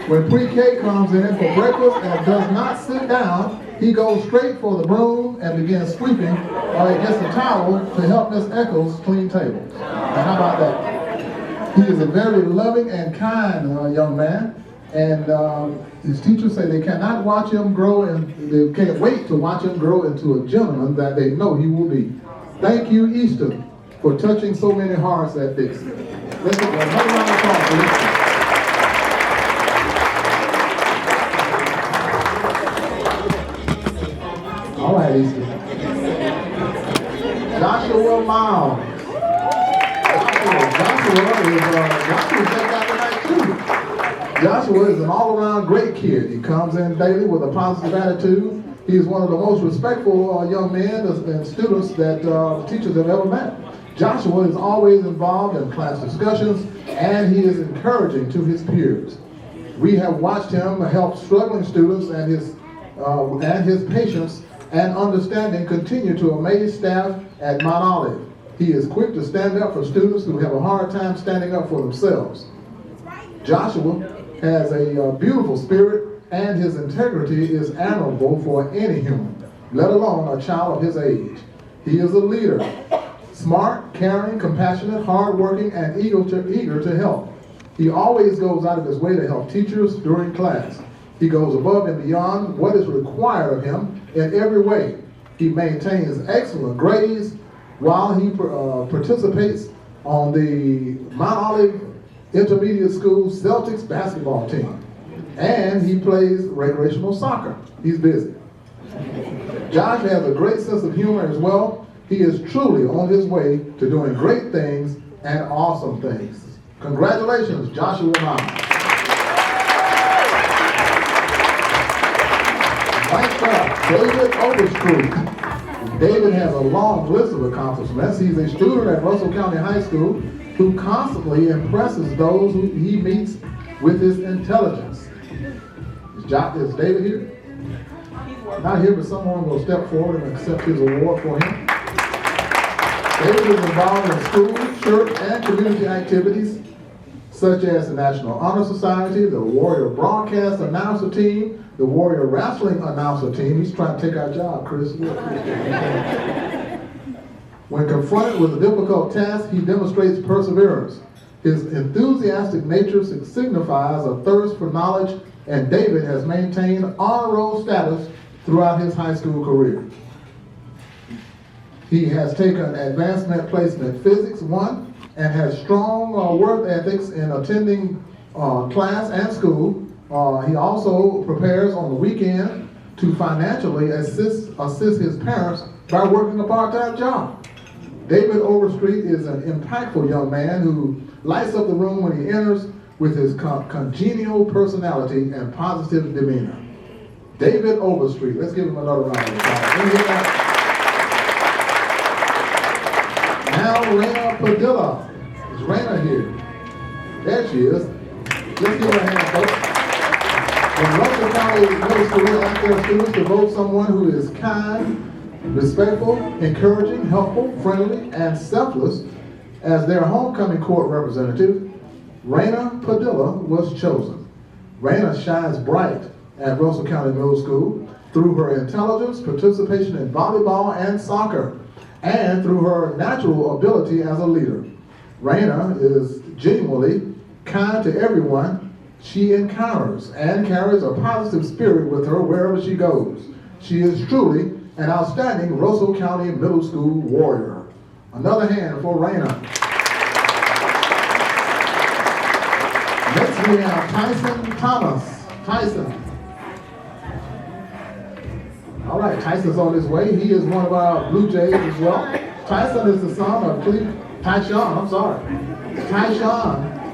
When pre-K comes in for breakfast and does not sit down, he goes straight for the broom and begins sweeping, or he gets a towel to help Miss Eccles clean tables. Now, how about that? He is a very loving and kind young man, and his teachers say they cannot watch him grow, and they can't wait to watch him grow into a gentleman that they know he will be. Thank you, Easton, for touching so many hearts at Dixie. Let's give another round of applause for Easton. All right, Easton. Joshua Miles. Joshua checked out tonight too. Joshua is an all-around great kid. He comes in daily with a positive attitude. He is one of the most respectful young men and students that teachers have ever met. Joshua is always involved in class discussions, and he is encouraging to his peers. We have watched him help struggling students, and his patience and understanding continue to amaze staff at Mount Olive. He is quick to stand up for students who have a hard time standing up for themselves. Joshua has a beautiful spirit, and his integrity is admirable for any human, let alone a child of his age. He is a leader, smart, caring, compassionate, hardworking, and eager to help. He always goes out of his way to help teachers during class. He goes above and beyond what is required of him in every way. He maintains excellent grades while he participates on the Mount Olive Intermediate School Celtics basketball team. And he plays recreational soccer. He's busy. Josh has a great sense of humor as well. He is truly on his way to doing great things and awesome things. Congratulations, Joshua Miles. Next up, David Overstreet. David has a long list of accomplishments. He's a student at Russell County High School who constantly impresses those who he meets with his intelligence. Is David here? Not here, but someone will step forward and accept his award for him. David is involved in school, church, and community activities such as the National Honor Society, the Warrior Broadcast Announcer Team, the Warrior Wrestling Announcer Team. He's trying to take our job, Chris. When confronted with a difficult task, he demonstrates perseverance. His enthusiastic nature signifies a thirst for knowledge, and David has maintained honor roll status throughout his high school career. He has taken advancement placement physics 1 and has strong work ethics in attending class and school. He also prepares on the weekend to financially assist his parents by working a part-time job. David Overstreet is an impactful young man who lights up the room when he enters with his congenial personality and positive demeanor. David Overstreet. Let's give him another round of applause. Now Raina Padilla. Is Raina here? There she is. Let's give her a hand, folks. When Russell County Middle School asks their students to vote someone who is kind, respectful, encouraging, helpful, friendly, and selfless as their homecoming court representative, Raina Padilla was chosen. Raina shines bright at Russell County Middle School through her intelligence, participation in volleyball and soccer, and through her natural ability as a leader. Raina is genuinely kind to everyone she encounters and carries a positive spirit with her wherever she goes. She is truly an outstanding Russell County Middle School warrior. Another hand for Raina. Next we have Tyson Thomas. Tyson. All right, Tyson's on his way. He is one of our Blue Jays as well. Tyson is the son of Tyshawn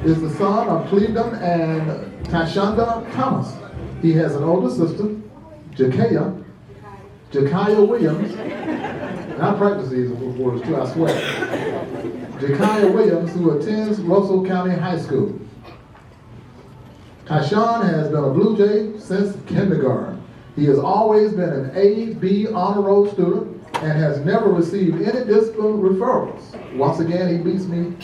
is the son of Cleveland and Tashonda Thomas. He has an older sister, Jakaya Williams. And I practice these words too, I swear. Jakaya Williams, who attends Russell County High School. Tyshawn has been a Blue Jay since kindergarten. He has always been an A-B honor roll student and has never received any discipline referrals. Once again, he beats me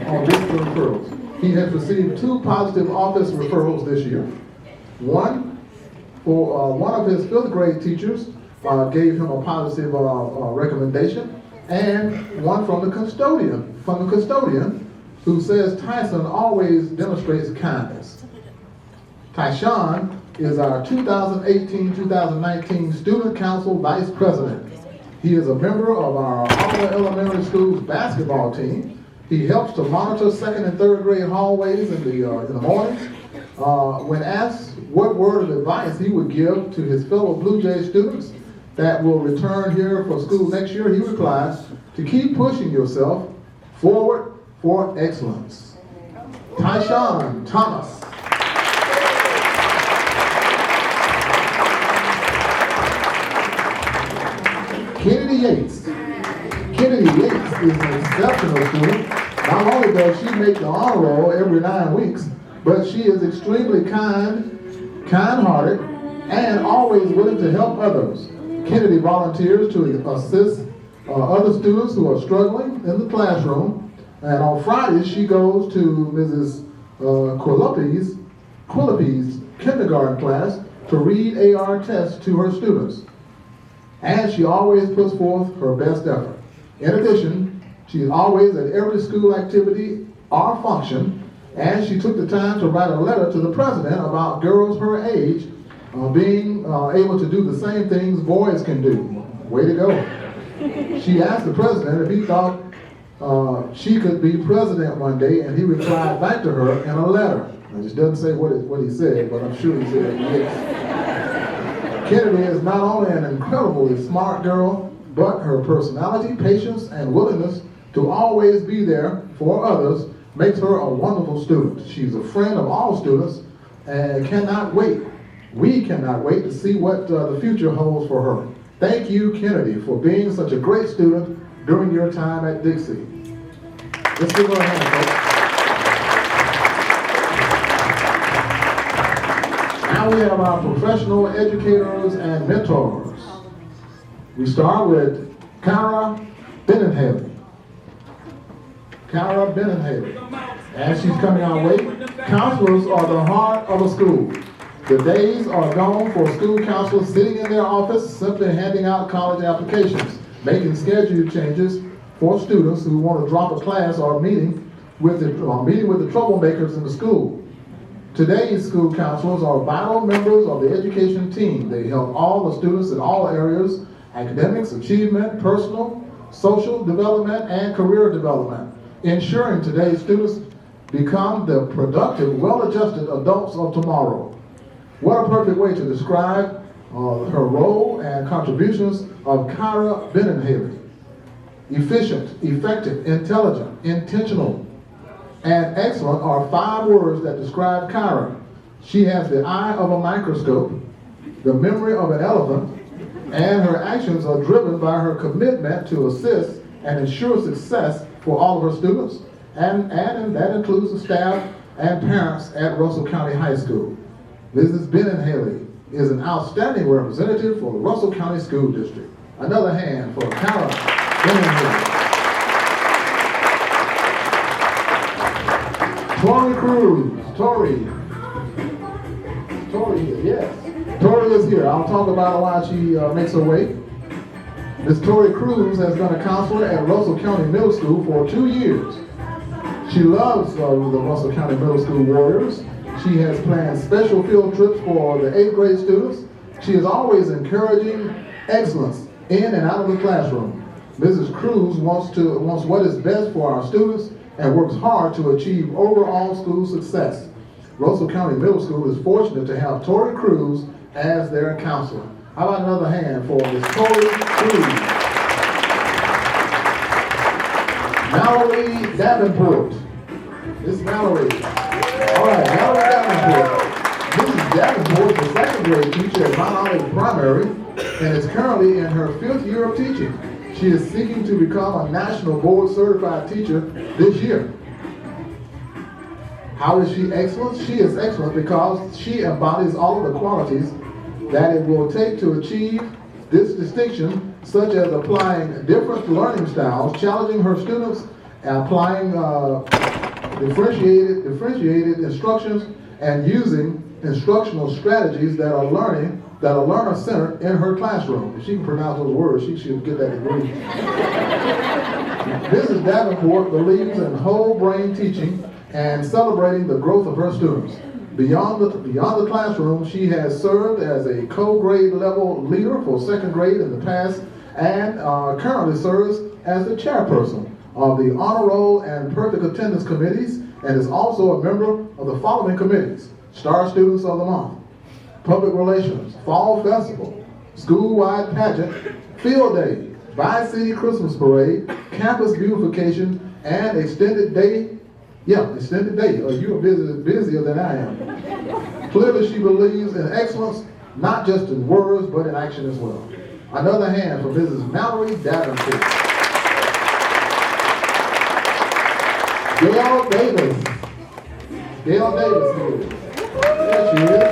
on discipline referrals. He has received 2 positive office referrals this year. One for one of his 5th grade teachers gave him a positive recommendation, and one from the custodian who says Tyson always demonstrates kindness. Tyshawn is our 2018-2019 Student Council Vice President. He is a member of our Alva Elementary School's basketball team. He helps to monitor 2nd and 3rd grade hallways in the mornings. When asked what word of advice he would give to his fellow Blue Jay students that will return here for school next year, he replies, to keep pushing yourself forward for excellence. Tyshawn Thomas. Kennedy Yates. Kennedy Yates is an exceptional student. Not only does she make the honor roll every 9 weeks, but she is extremely kind-hearted, and always willing to help others. Kennedy volunteers to assist other students who are struggling in the classroom. And on Fridays, she goes to Mrs. Quillipe's kindergarten class to read AR tests to her students. And she always puts forth her best effort. In addition, she is always at every school activity or function, and she took the time to write a letter to the president about girls her age being able to do the same things boys can do. Way to go. She asked the president if he thought she could be president one day, and he replied back to her in a letter. It just doesn't say what he said, but I'm sure he said yes. Kennedy is not only an incredibly smart girl, but her personality, patience, and willingness to always be there for others makes her a wonderful student. She's a friend of all students and cannot wait. We cannot wait to see what the future holds for her. Thank you, Kennedy, for being such a great student during your time at Dixie. Let's give her a hand, folks. Now we have our professional educators and mentors. We start with Kara Benenhaley. Kara Benenhaley. As she's coming our way, counselors are the heart of a school. The days are gone for school counselors sitting in their office simply handing out college applications, making schedule changes for students who want to drop a class or meeting with the troublemakers in the school. Today's school counselors are vital members of the education team. They help all the students in all areas: academics, achievement, personal, social development, and career development, ensuring today's students become the productive, well-adjusted adults of tomorrow. What a perfect way to describe her role and contributions of Kyra Benenhaley. Efficient, effective, intelligent, intentional, and excellent are 5 words that describe Kyra. She has the eye of a microscope, the memory of an elephant, and her actions are driven by her commitment to assist and ensure success for all of her students, and that includes the staff and parents at Russell County High School. Mrs. Benenhaley is an outstanding representative for the Russell County School District. Another hand for Kyra Benenhaley. Tori Cruz. Tori, yes. Tori is here. I'll talk about her while she makes her way. Ms. Tori Cruz has been a counselor at Russell County Middle School for 2 years. She loves the Russell County Middle School Warriors. She has planned special field trips for the 8th grade students. She is always encouraging excellence in and out of the classroom. Mrs. Cruz wants what is best for our students and works hard to achieve overall school success. Russell County Middle School is fortunate to have Tori Cruz as their counselor. How about another hand for Ms. Coley Cruz? Mallory Davenport. Miss Mallory. All right, Mallory Davenport. Mrs. Davenport is a second grade teacher at Mount Olive Primary and is currently in her 5th year of teaching. She is seeking to become a national board certified teacher this year. How is she excellent? She is excellent because she embodies all of the qualities that it will take to achieve this distinction, such as applying different learning styles, challenging her students, and applying differentiated instructions, and using instructional strategies that are learner-centered in her classroom. If she can pronounce those words, she should get that degree. Mrs. Davenport believes in whole brain teaching and celebrating the growth of her students. Beyond the classroom, she has served as a co-grade level leader for 2nd grade in the past and currently serves as the chairperson of the Honor Roll and Perfect Attendance Committees and is also a member of the following committees: Star Students of the Month, Public Relations, Fall Festival, School-Wide Pageant, Field Day, Bi-City Christmas Parade, Campus Beautification, and Extended Day. Yeah, Extended Day. You are busier than I am. Clearly she believes in excellence, not just in words, but in action as well. Another hand for Mrs. Mallory Davenport. Gail Davis. Gail Davis here. There she is.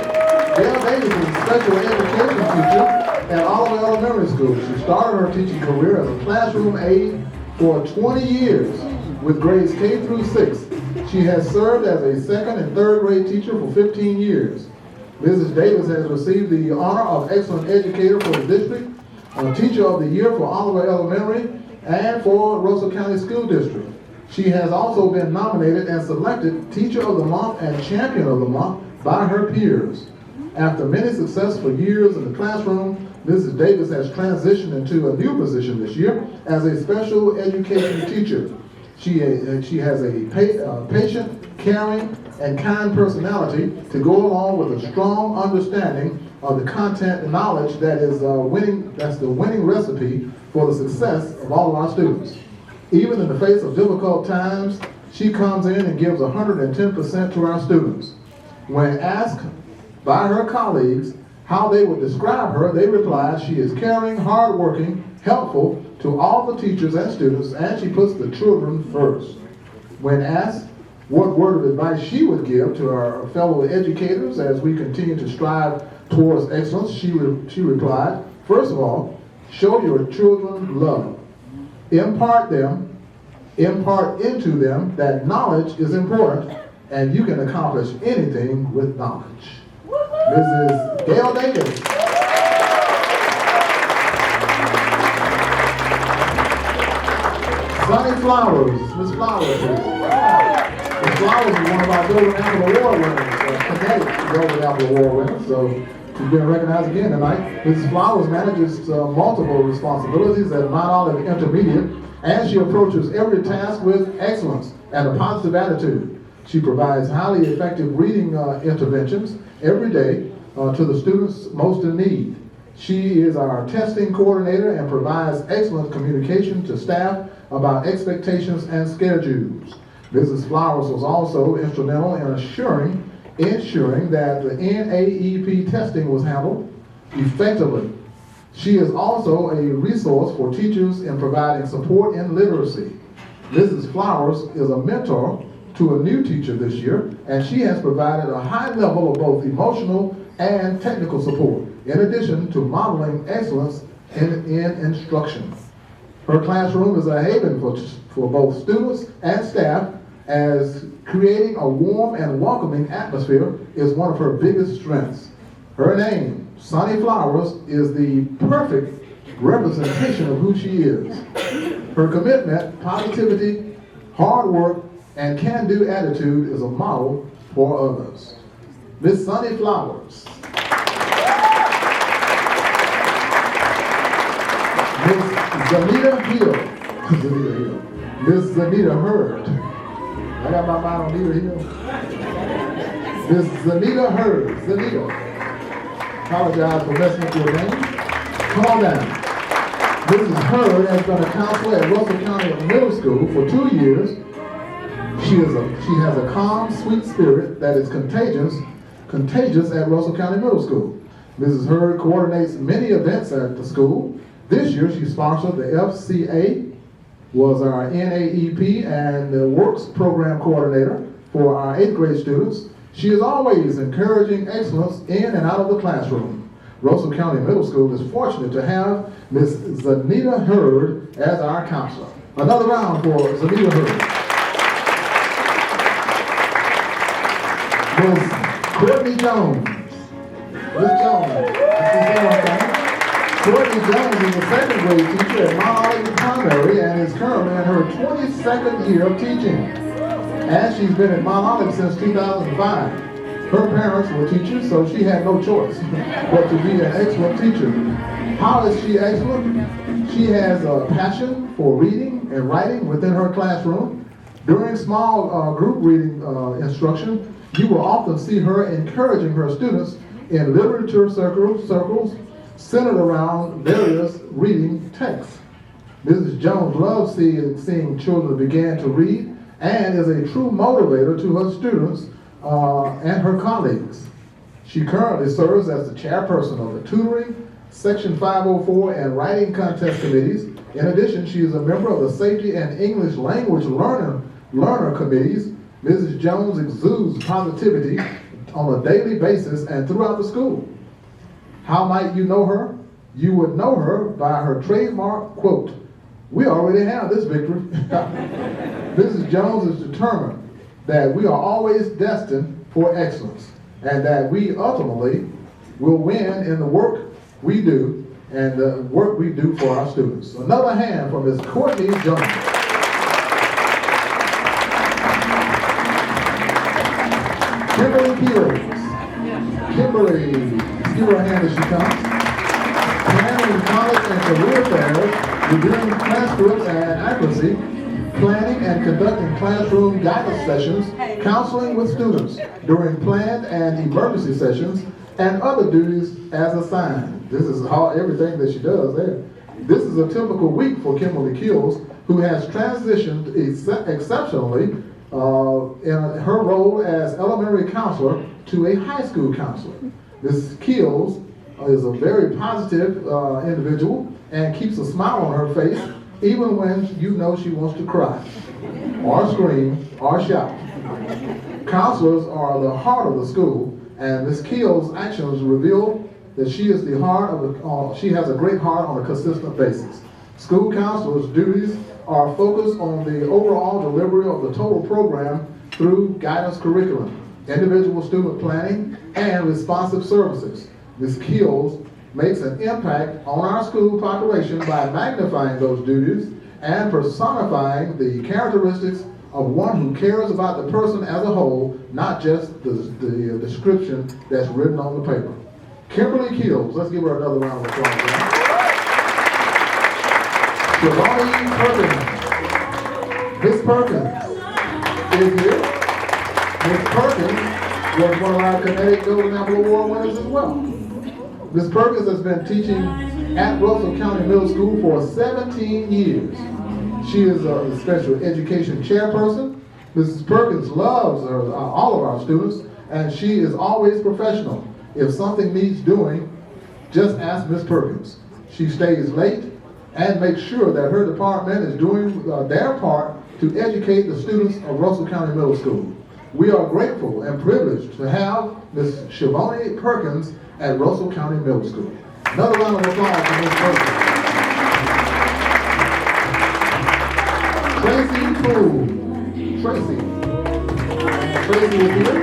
Gail Davis is a special education teacher at Oliver Elementary School. She started her teaching career as a classroom aide for 20 years with grades K through 6. She has served as a 2nd and 3rd grade teacher for 15 years. Mrs. Davis has received the honor of Excellent Educator for the district, Teacher of the Year for Oliver Elementary, and for Russell County School District. She has also been nominated and selected Teacher of the Month and Champion of the Month by her peers. After many successful years in the classroom, Mrs. Davis has transitioned into a new position this year as a special education teacher. She has a patient, caring, and kind personality to go along with a strong understanding of the content and knowledge that is that's the winning recipe for the success of all of our students. Even in the face of difficult times, she comes in and gives 110% to our students. When asked by her colleagues how they would describe her, they replied, she is caring, hardworking, helpful to all the teachers and students, and she puts the children first. When asked what word of advice she would give to our fellow educators as we continue to strive towards excellence, she replied, first of all, show your children love. Impart into them that knowledge is important, and you can accomplish anything with knowledge. Mrs. Gail Davis. Sunny Flowers, Miss Flowers. Miss Flowers is one of our Golden Apple Award winners, Connecticut Golden Apple Award winners, so she's been recognized again tonight. Mrs. Flowers manages multiple responsibilities at Mount Olive Intermediate, and she approaches every task with excellence and a positive attitude. She provides highly effective reading interventions every day to the students most in need. She is our testing coordinator and provides excellent communication to staff about expectations and schedules. Mrs. Flowers was also instrumental in ensuring that the NAEP testing was handled effectively. She is also a resource for teachers in providing support in literacy. Mrs. Flowers is a mentor to a new teacher this year, and she has provided a high level of both emotional and technical support, in addition to modeling excellence in instruction. Her classroom is a haven for both students and staff, as creating a warm and welcoming atmosphere is one of her biggest strengths. Her name, Sunny Flowers, is the perfect representation of who she is. Her commitment, positivity, hard work, and can-do attitude is a model for others. Miss Sunny Flowers. Miss Zanita Hill. Zanita Hill. Miss Zanita Hurd. I got my mind on Zanita Hill. Miss Zanita Hurd. Zanita. Apologize for messing up your name. Come on down. Mrs. Hurd has been a counselor at Russell County Middle School for 2 years. She has a calm, sweet spirit that is contagious at Russell County Middle School. Mrs. Hurd coordinates many events at the school. This year she sponsored the FCA, was our NAEP and the Works Program Coordinator for our 8th grade students. She is always encouraging excellence in and out of the classroom. Russell County Middle School is fortunate to have Miss Zanita Hurd as our counselor. Another round for Zanita Hurd. Miss Courtney Jones. Miss Jones. Courtney Jones is a 2nd grade teacher at Mount Olive Primary and is currently in her 22nd year of teaching. And she's been at Mount Olive since 2005. Her parents were teachers, so she had no choice but to be an excellent teacher. How is she excellent? She has a passion for reading and writing within her classroom. During small group reading instruction, you will often see her encouraging her students in literature circles centered around various reading texts. Mrs. Jones loves seeing children begin to read and is a true motivator to her students and her colleagues. She currently serves as the chairperson of the tutoring, Section 504, and writing contest committees. In addition, she is a member of the safety and English language learner committees. Mrs. Jones exudes positivity on a daily basis and throughout the school. How might you know her? You would know her by her trademark quote, "We already have this victory." Mrs. Jones is determined that we are always destined for excellence and that we ultimately will win in the work we do and the work we do for our students. Another hand for Ms. Courtney Jones. Kimberly Keeley. Kimberly, give her a hand as she comes. Planning college and career fairs, reviewing transcripts and accuracy, planning and conducting classroom guidance sessions, counseling with students during planned and emergency sessions, and other duties as assigned. This is everything that she does there. This is a typical week for Kimberly Keels, who has transitioned exceptionally in her role as elementary counselor to a high school counselor. Ms. Keels is a very positive individual and keeps a smile on her face even when you know she wants to cry, or scream, or shout. Counselors are the heart of the school, and Ms. Keel's actions reveal that she has a great heart on a consistent basis. School counselors' duties are focused on the overall delivery of the total program through guidance curriculum, individual student planning, and responsive services. Ms. Keels makes an impact on our school population by magnifying those duties and personifying the characteristics of one who cares about the person as a whole, not just the description that's written on the paper. Kimberly Keels, let's give her another round of applause. Shivani Perkins. Miss Perkins is here. Miss Perkins was one of our Kinetic Golden Apple Award winners as well. Ms. Perkins has been teaching at Russell County Middle School for 17 years. She is a special education chairperson. Mrs. Perkins loves all of our students, and she is always professional. If something needs doing, just ask Ms. Perkins. She stays late and makes sure that her department is doing their part to educate the students of Russell County Middle School. We are grateful and privileged to have Ms. Shivani Perkins at Russell County Middle School. Another round of applause for Ms. Perkins. Tracy Poole. Tracy is here.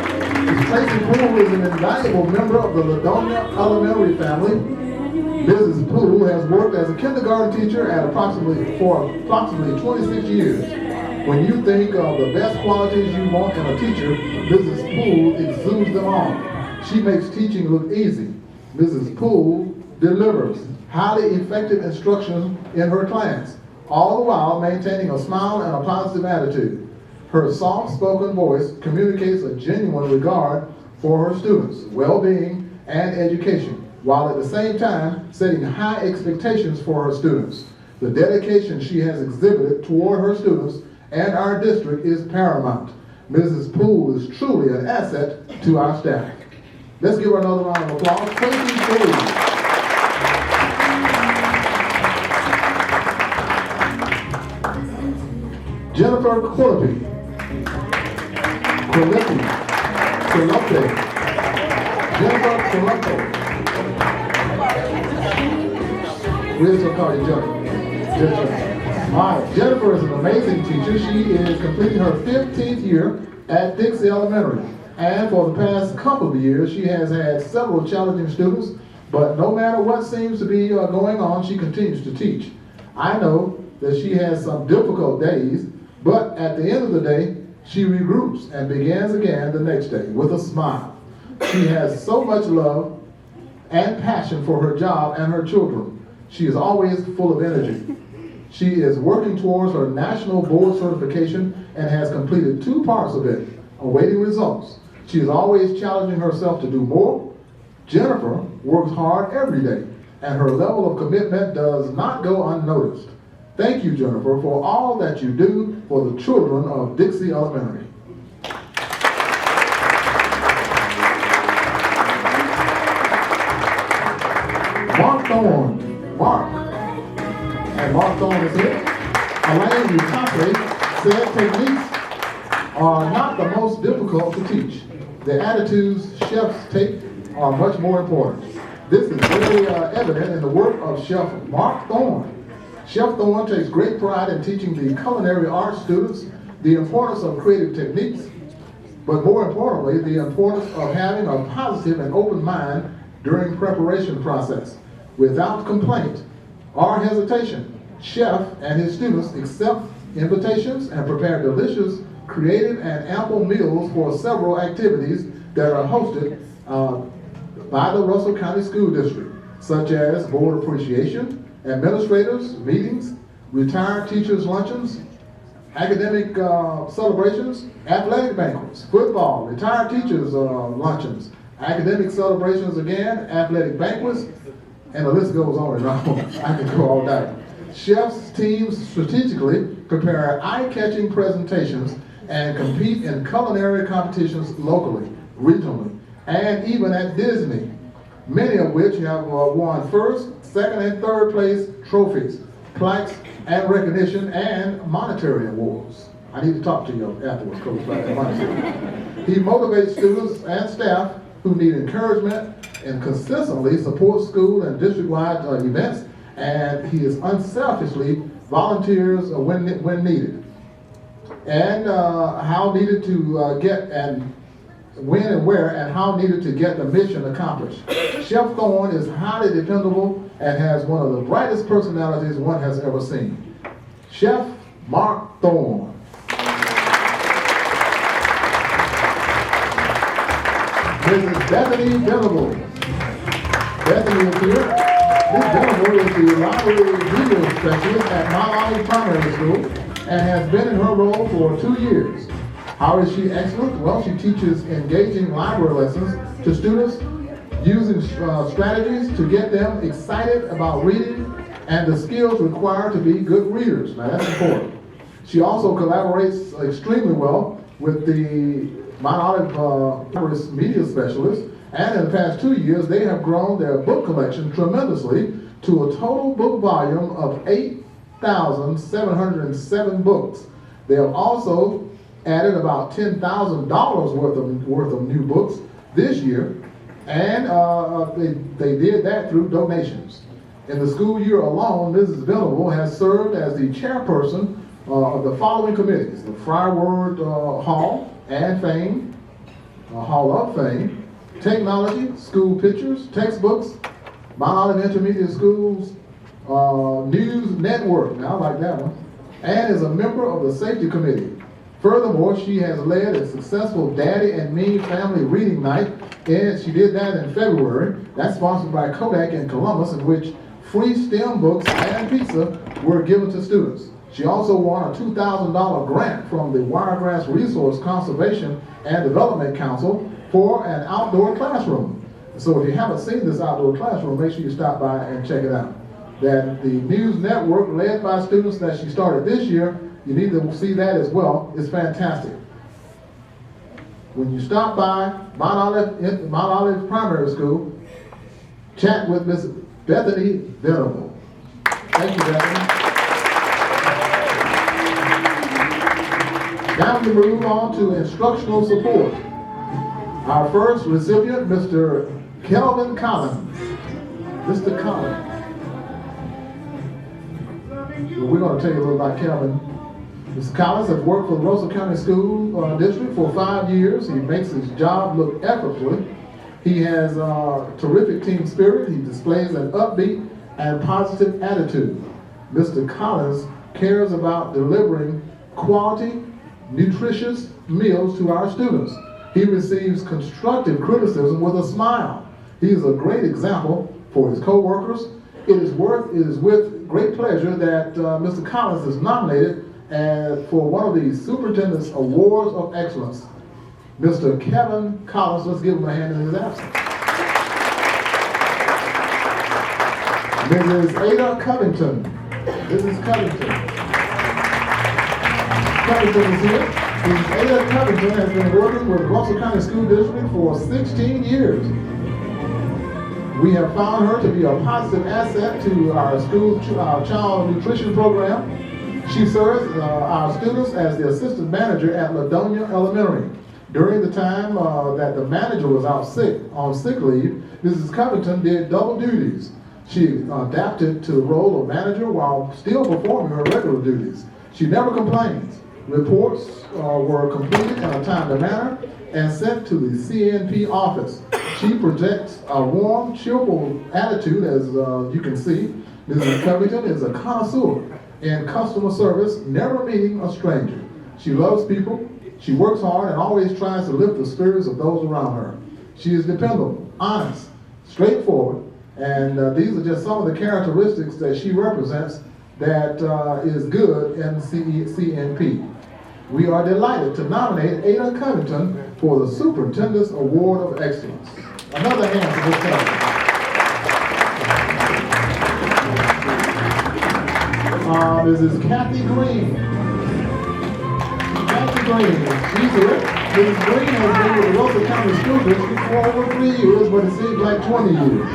Ms. Tracy Poole is an invaluable member of the Ladonia Elementary family. Mrs. Poole has worked as a kindergarten teacher for approximately 26 years. When you think of the best qualities you want in a teacher, Mrs. Poole exudes them all. She makes teaching look easy. Mrs. Poole delivers highly effective instruction in her class, all the while maintaining a smile and a positive attitude. Her soft-spoken voice communicates a genuine regard for her students' well-being and education, while at the same time setting high expectations for her students. The dedication she has exhibited toward her students and our district is paramount. Mrs. Poole is truly an asset to our staff. Let's give her another round of applause. Casey Poole. Jennifer Coley. Jennifer Colombo. We still call you Jennifer. All right, Jennifer is an amazing teacher. She is completing her 15th year at Dixie Elementary. And for the past couple of years, she has had several challenging students, but no matter what seems to be going on, she continues to teach. I know that she has some difficult days, but at the end of the day, she regroups and begins again the next day with a smile. She has so much love and passion for her job and her children. She is always full of energy. She is working towards her national board certification and has completed 2 parts of it, awaiting results. She is always challenging herself to do more. Jennifer works hard every day, and her level of commitment does not go unnoticed. Thank you, Jennifer, for all that you do for the children of Dixie Elementary. Mark Thorne. And Mark Thorne is here. Elaine Utante said techniques are not the most difficult to teach. The attitudes chefs take are much more important. This is very evident in the work of Chef Mark Thorne. Chef Thorne takes great pride in teaching the culinary arts students the importance of creative techniques, but more importantly, the importance of having a positive and open mind during preparation process. Without complaint or hesitation, Chef and his students accept invitations and prepare delicious, creative, and ample meals for several activities that are hosted by the Russell County School District, such as board appreciation, administrators meetings, retired teachers luncheons, academic celebrations, athletic banquets, football, retired teachers luncheons, academic celebrations again, athletic banquets, and the list goes on and on. I can go all night. Chefs' teams strategically prepare eye-catching presentations and compete in culinary competitions locally, regionally, and even at Disney, many of which have won first, second, and third place trophies, plaques, and recognition, and monetary awards. I need to talk to you afterwards, Coach, about that monetary. He motivates students and staff who need encouragement and consistently supports school and district-wide events, and he is unselfishly volunteers when needed. And how needed to get, and when and where, and how needed to get the mission accomplished. Chef Thorne is highly dependable and has one of the brightest personalities one has ever seen. Chef Mark Thorne. Mrs. Bethany Venable. Bethany is here. Ms. Venable is the library reader specialist at Mount Olive Primary School and has been in her role for 2 years. How is she excellent? Well, she teaches engaging library lessons to students using strategies to get them excited about reading and the skills required to be good readers. Now that's important. She also collaborates extremely well with the Mount Olive media specialist, and in the past 2 years they have grown their book collection tremendously to a total book volume of 8,707 books. They have also added about $10,000 worth of new books this year, and they did that through donations. In the school year alone, Mrs. Venable has served as the chairperson of the following committees: the Friarward Hall and Fame, Hall of Fame, Technology, School Pictures, Textbooks, Mount Olive Intermediate Schools, News Network, now I like that one, and is a member of the Safety Committee. Furthermore, she has led a successful Daddy and Me Family Reading Night, and she did that in February. That's sponsored by Kodak in Columbus, in which free STEM books and pizza were given to students. She also won a $2,000 grant from the Wiregrass Resource Conservation and Development Council for an outdoor classroom. So if you haven't seen this outdoor classroom, make sure you stop by and check it out. That the news network led by students that she started this year, you need to see that as well. It's fantastic. When you stop by Mount Olive Primary School, chat with Miss Bethany Venable. Thank you, Bethany. Now we move on to instructional support. Our first recipient, Mr. Kelvin Collins. Mr. Collins. Well, we're going to tell you a little about Kelvin. Mr. Collins has worked for the Russell County School District for 5 years. He makes his job look effortlessly. He has terrific team spirit. He displays an upbeat and positive attitude. Mr. Collins cares about delivering quality, nutritious meals to our students. He receives constructive criticism with a smile. He is a great example for his co-workers. It is with great pleasure that Mr. Collins is nominated for one of the Superintendent's Awards of Excellence. Mr. Kevin Collins, let's give him a hand in his absence. Mrs. Ada Covington. Mrs. Covington. Covington is here. Mrs. Ada Covington has been working with Russell County School District for 16 years. We have found her to be a positive asset to our school, our child nutrition program. She serves our students as the assistant manager at Ladonia Elementary. During the time that the manager was out on sick leave, Mrs. Covington did double duties. She adapted to the role of manager while still performing her regular duties. She never complains. Reports were completed in a timely manner and sent to the CNP office. She projects a warm, cheerful attitude, as you can see. Mrs. Covington is a connoisseur in customer service, never meeting a stranger. She loves people. She works hard and always tries to lift the spirits of those around her. She is dependable, honest, straightforward, and these are just some of the characteristics that she represents that is good in CNP. We are delighted to nominate Ada Covington for the Superintendent's Award of Excellence. Another hand for Ms. Covington. This is Kathy Green. Kathy Green, she's here. Mrs. Green has been with the Russell County School District for over 3 years, but it seems like 20 years.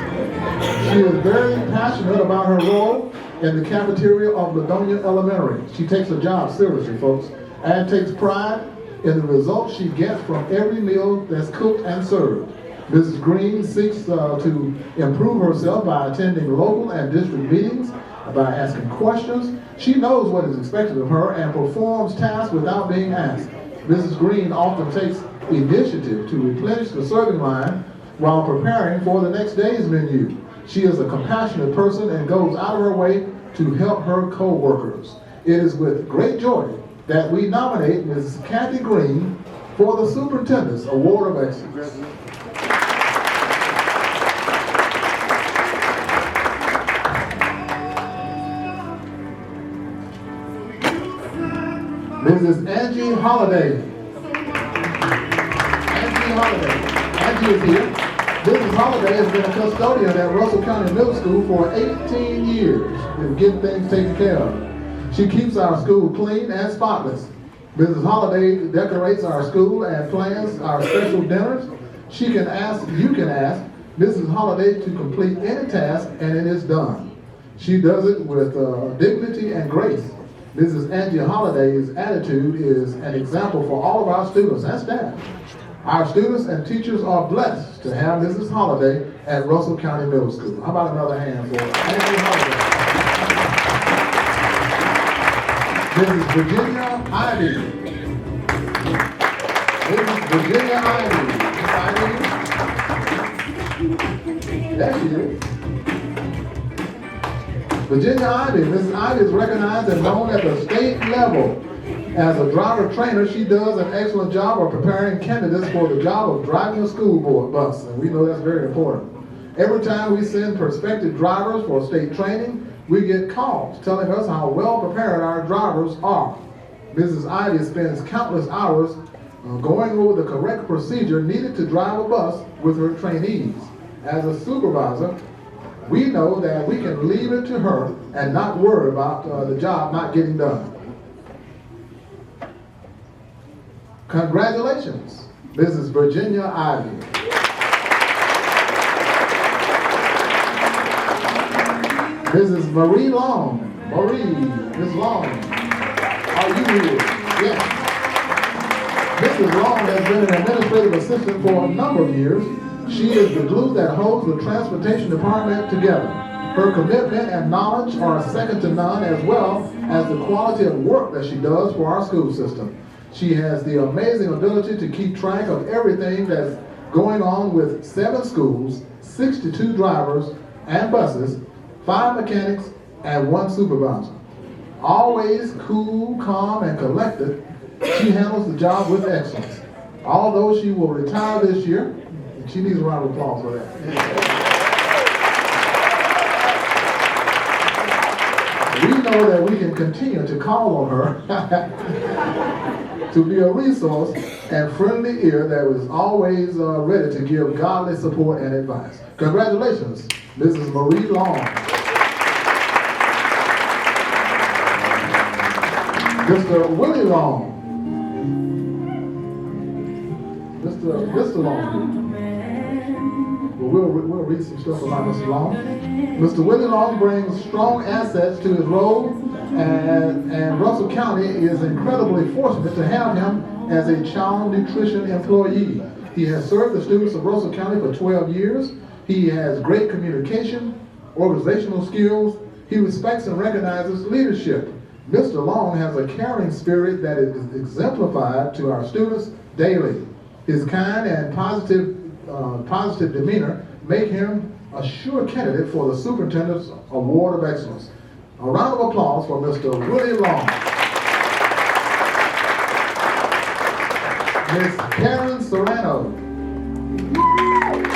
She is very passionate about her role in the cafeteria of Ladonia Elementary. She takes her job seriously, folks, and takes pride in the results she gets from every meal that's cooked and served. Mrs. Green seeks to improve herself by attending local and district meetings, by asking questions. She knows what is expected of her and performs tasks without being asked. Mrs. Green often takes initiative to replenish the serving line while preparing for the next day's menu. She is a compassionate person and goes out of her way to help her co-workers. It is with great joy that we nominate Mrs. Kathy Green for the Superintendent's Award of Excellence. Mrs. Angie Holliday. Angie Holliday. Angie is here. Mrs. Holliday has been a custodian at Russell County Middle School for 18 years and getting things taken care of. She keeps our school clean and spotless. Mrs. Holliday decorates our school and plans our special dinners. You can ask Mrs. Holliday to complete any task and it is done. She does it with dignity and grace. Mrs. Angie Holliday's attitude is an example for all of our students and staff. Our students and teachers are blessed to have Mrs. Holliday at Russell County Middle School. How about another hand for Angie Holliday? Mrs. Virginia Ivy. Mrs. Virginia Ivy. There she is. Virginia Ivy. Mrs. Ivy is recognized and known at the state level. As a driver trainer, she does an excellent job of preparing candidates for the job of driving a school board bus, and we know that's very important. Every time we send prospective drivers for state training, we get calls telling us how well prepared our drivers are. Mrs. Ivy spends countless hours going over the correct procedure needed to drive a bus with her trainees. As a supervisor, we know that we can leave it to her and not worry about the job not getting done. Congratulations, Mrs. Virginia Ivy. Mrs. Marie Long. Ms. Long, are you here? Yes. Mrs. Long has been an administrative assistant for a number of years. She is the glue that holds the transportation department together. Her commitment and knowledge are second to none, as well as the quality of work that she does for our school system. She has the amazing ability to keep track of everything that's going on with 7 schools, 62 drivers and buses, 5 mechanics, and 1 supervisor. Always cool, calm, and collected, she handles the job with excellence. Although she will retire this year, and she needs a round of applause for that. We know that we can continue to call on her to be a resource and friendly ear that is always ready to give godly support and advice. Congratulations, Mrs. Marie Long. Mr. Willie Long. Mr. Long. We'll read some stuff about Mr. Long. Mr. Willie Long brings strong assets to his role, and Russell County is incredibly fortunate to have him as a child nutrition employee. He has served the students of Russell County for 12 years. He has great communication, organizational skills. He respects and recognizes leadership. Mr. Long has a caring spirit that is exemplified to our students daily. His kind and positive demeanor make him a sure candidate for the Superintendent's Award of Excellence. A round of applause for Mr. Willie Long. Ms. Karen Serrano.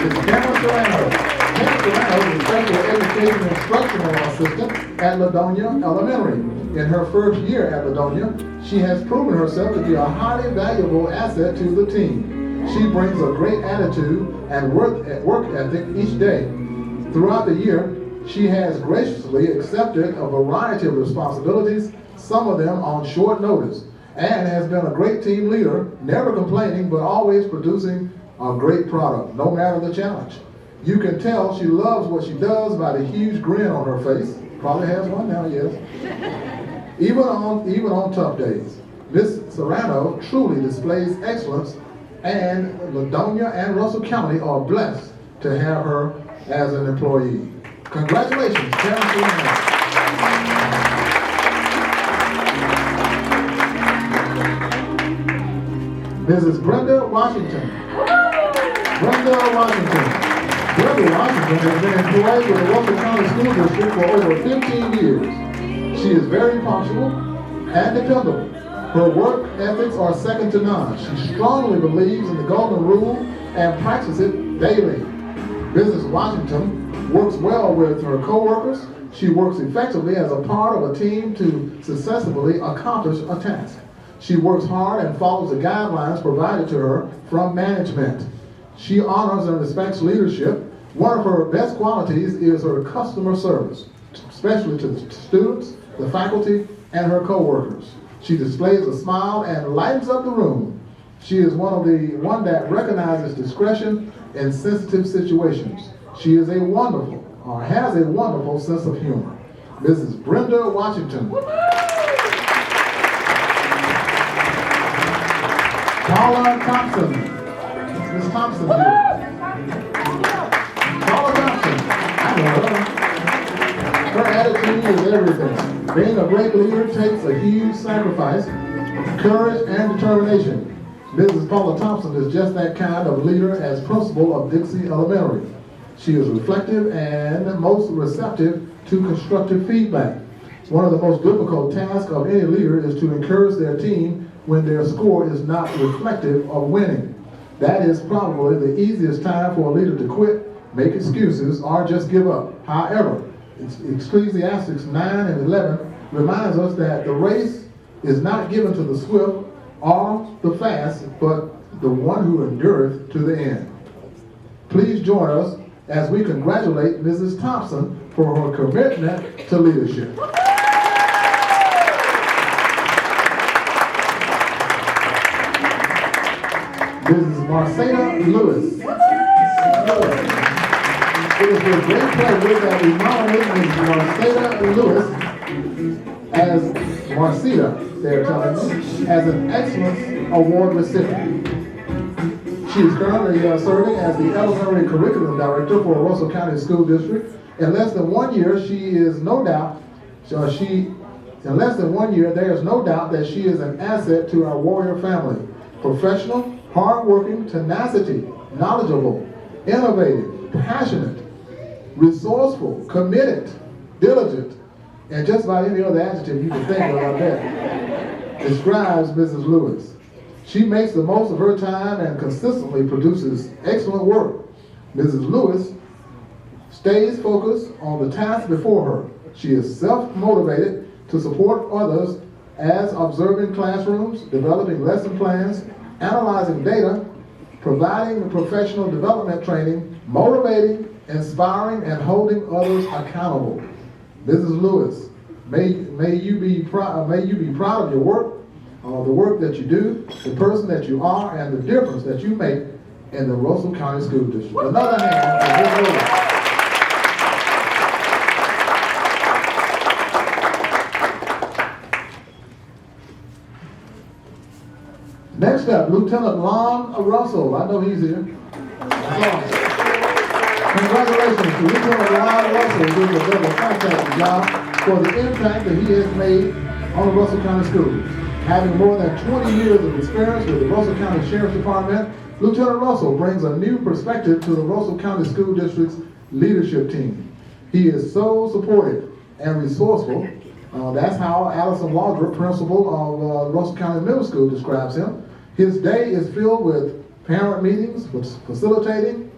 Ms. Karen Serrano. Karen Serrano is a special education instructional assistant at Ladonia Elementary. In her first year at Ladonia, she has proven herself to be a highly valuable asset to the team. She brings a great attitude and work ethic each day. Throughout the year, she has graciously accepted a variety of responsibilities, some of them on short notice, and has been a great team leader, never complaining, but always producing a great product, no matter the challenge. You can tell she loves what she does by the huge grin on her face. Probably has one now, yes. Even on tough days, Ms. Serrano truly displays excellence, and Ladonia and Russell County are blessed to have her as an employee. Congratulations, Karen Serrano. Mrs. Brenda Washington. Brenda Washington. Brenda Washington has been employed with the Russell County School District for over 15 years. She is very punctual and dependable. Her work ethics are second to none. She strongly believes in the golden rule and practices it daily. Mrs. Washington works well with her co-workers. She works effectively as a part of a team to successfully accomplish a task. She works hard and follows the guidelines provided to her from management. She honors and respects leadership. One of her best qualities is her customer service, especially to the students, the faculty, and her co-workers. She displays a smile and lightens up the room. She is one that recognizes discretion in sensitive situations. She is has a wonderful sense of humor. Mrs. Brenda Washington. Paula Thompson. Ms. Thompson here. Paula Thompson. I know her. Her attitude is everything. Being a great leader takes a huge sacrifice, courage, and determination. Mrs. Paula Thompson is just that kind of leader as principal of Dixie Elementary. She is reflective and most receptive to constructive feedback. One of the most difficult tasks of any leader is to encourage their team when their score is not reflective of winning. That is probably the easiest time for a leader to quit, make excuses, or just give up. However, Ecclesiastes 9 and 11 reminds us that the race is not given to the swift or the fast, but the one who endureth to the end. Please join us as we congratulate Mrs. Thompson for her commitment to leadership. Mrs. Marcena Lewis. It is with great pleasure that we nominate Mrs. Marcena Lewis as Marceta, they're telling me, as an Excellence Award recipient. She is currently serving as the Elementary Curriculum Director for Russell County School District. In less than 1 year, in less than 1 year, there is no doubt that she is an asset to our Warrior family. Professional, hardworking, tenacity, knowledgeable, innovative, passionate, resourceful, committed, diligent, and just about any other adjective you can think of like that describes Mrs. Lewis. She makes the most of her time and consistently produces excellent work. Mrs. Lewis stays focused on the task before her. She is self-motivated to support others as observing classrooms, developing lesson plans, analyzing data, providing professional development training, motivating, inspiring, and holding others accountable. Mrs. Lewis, may you be proud of your work, the work that you do, the person that you are, and the difference that you make in the Russell County School District. Another hand for Mrs. Lewis. Next up, Lieutenant Lon Russell. I know he's here. Congratulations to Lieutenant Lon Russell, who has done a fantastic job for the impact that he has made on the Russell County Schools. Having more than 20 years of experience with the Russell County Sheriff's Department, Lieutenant Russell brings a new perspective to the Russell County School District's leadership team. He is so supportive and resourceful. That's how Allison Waldrop, principal of Russell County Middle School, describes him. His day is filled with parent meetings, facilitating,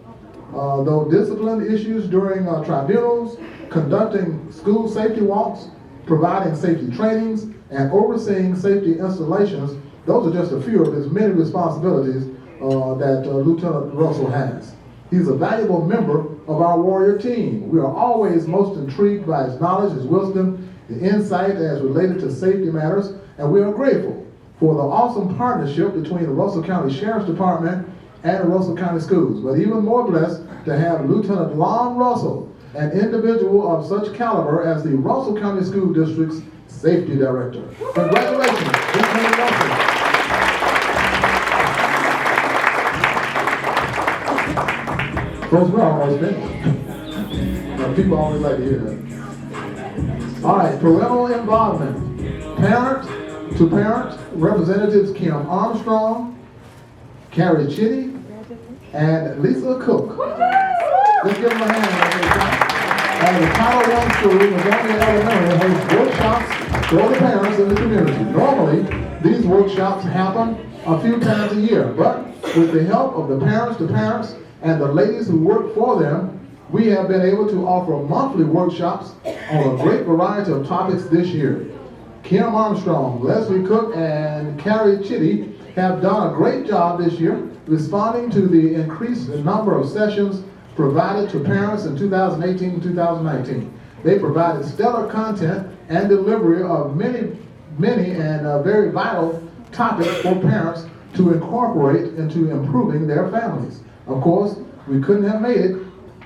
though discipline issues during tribunals, conducting school safety walks, providing safety trainings, and overseeing safety installations. Those are just a few of his many responsibilities that Lieutenant Russell has. He's a valuable member of our Warrior team. We are always most intrigued by his knowledge, his wisdom, the insight as related to safety matters, and we are grateful for the awesome partnership between the Russell County Sheriff's Department and the Russell County Schools. But even more blessed to have Lieutenant Lon Russell, an individual of such caliber as the Russell County School District's Safety Director. Congratulations, Lieutenant Russell. Folks, we're almost finished. People always like to hear that. All right, parental involvement. Parent-to-parent representatives Kim Armstrong, Carrie Chitty, and Lisa Cook. Let's give them a hand. And the Title I School, Missouri Elementary, hosts workshops for the parents in the community. Normally, these workshops happen a few times a year, but with the help of the parents-to-parents and the ladies who work for them, we have been able to offer monthly workshops on a great variety of topics this year. Kim Armstrong, Leslie Cook, and Carrie Chitty have done a great job this year responding to the increased number of sessions provided to parents in 2018 and 2019. They provided stellar content and delivery of many and very vital topics for parents to incorporate into improving their families. Of course, we couldn't have made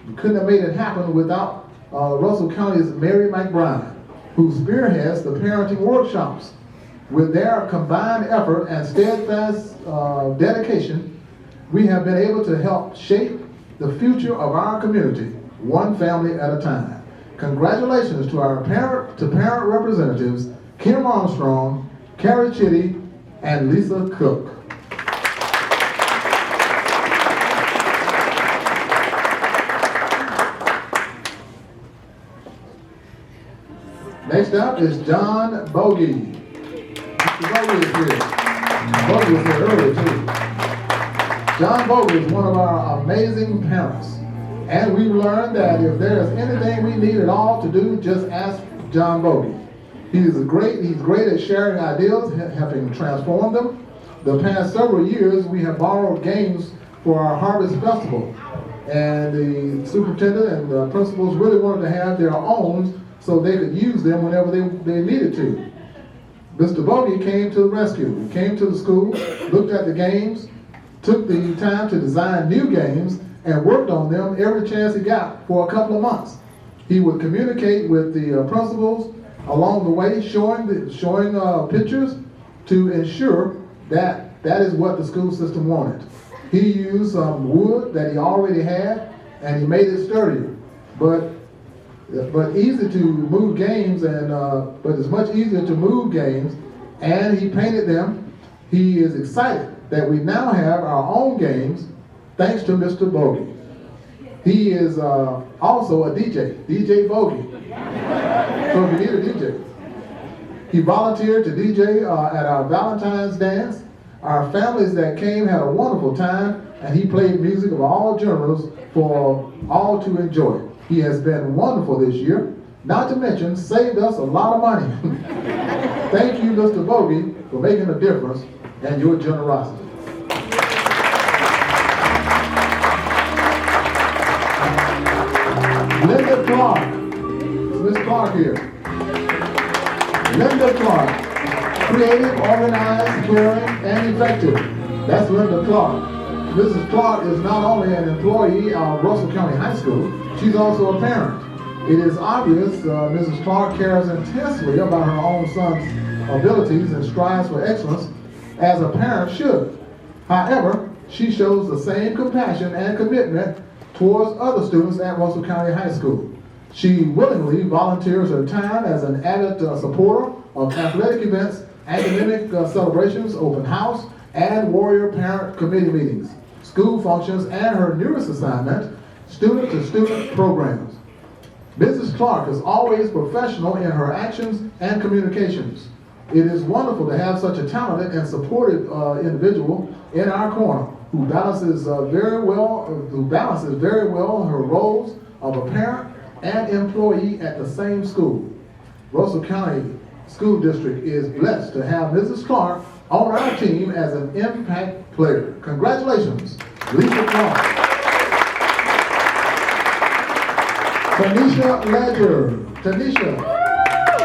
it happen without Russell County's Mary McBride, who spearheads the parenting workshops. With their combined effort and steadfast dedication, we have been able to help shape the future of our community, one family at a time. Congratulations to our parent-to-parent representatives, Kim Armstrong, Carrie Chitty, and Lisa Cook. Next up is John Bogey. Mr. Bogey is here. Bogey was here earlier too. John Bogey is one of our amazing parents. And we've learned that if there's anything we need at all to do, just ask John Bogey. He's great at sharing ideas, helping transform them. The past several years, we have borrowed games for our Harvest Festival. And the superintendent and the principals really wanted to have their own so they could use them whenever they needed to. Mr. Bogey came to the rescue. He came to the school, looked at the games, took the time to design new games, and worked on them every chance he got for a couple of months. He would communicate with the principals along the way, showing pictures to ensure that that is what the school system wanted. He used some wood that he already had, and he made it sturdier. But easy to move games, but it's much easier to move games, and he painted them. He is excited that we now have our own games thanks to Mr. Bogey. He is also a DJ, DJ Bogey. So if you need a DJ. He volunteered to DJ at our Valentine's dance. Our families that came had a wonderful time, and he played music of all genres for all to enjoy. He has been wonderful this year, not to mention saved us a lot of money. Thank you, Mr. Bogey, for making a difference and your generosity. Linda Clark. Miss Clark here. Linda Clark. Creative, organized, caring, and effective. That's Linda Clark. Mrs. Clark is not only an employee of Russell County High School, she's also a parent. It is obvious Mrs. Clark cares intensely about her own son's abilities and strives for excellence as a parent should. However, she shows the same compassion and commitment towards other students at Russell County High School. She willingly volunteers her time as an avid supporter of athletic events, academic celebrations, open house, and Warrior Parent Committee meetings, school functions, and her newest assignment, student-to-student programs. Mrs. Clark is always professional in her actions and communications. It is wonderful to have such a talented and supportive individual in our corner who balances very well her roles of a parent and employee at the same school. Russell County School District is blessed to have Mrs. Clark on our team as an impact player. Congratulations, Lisa Clark. Tanisha Ledger. Tanisha,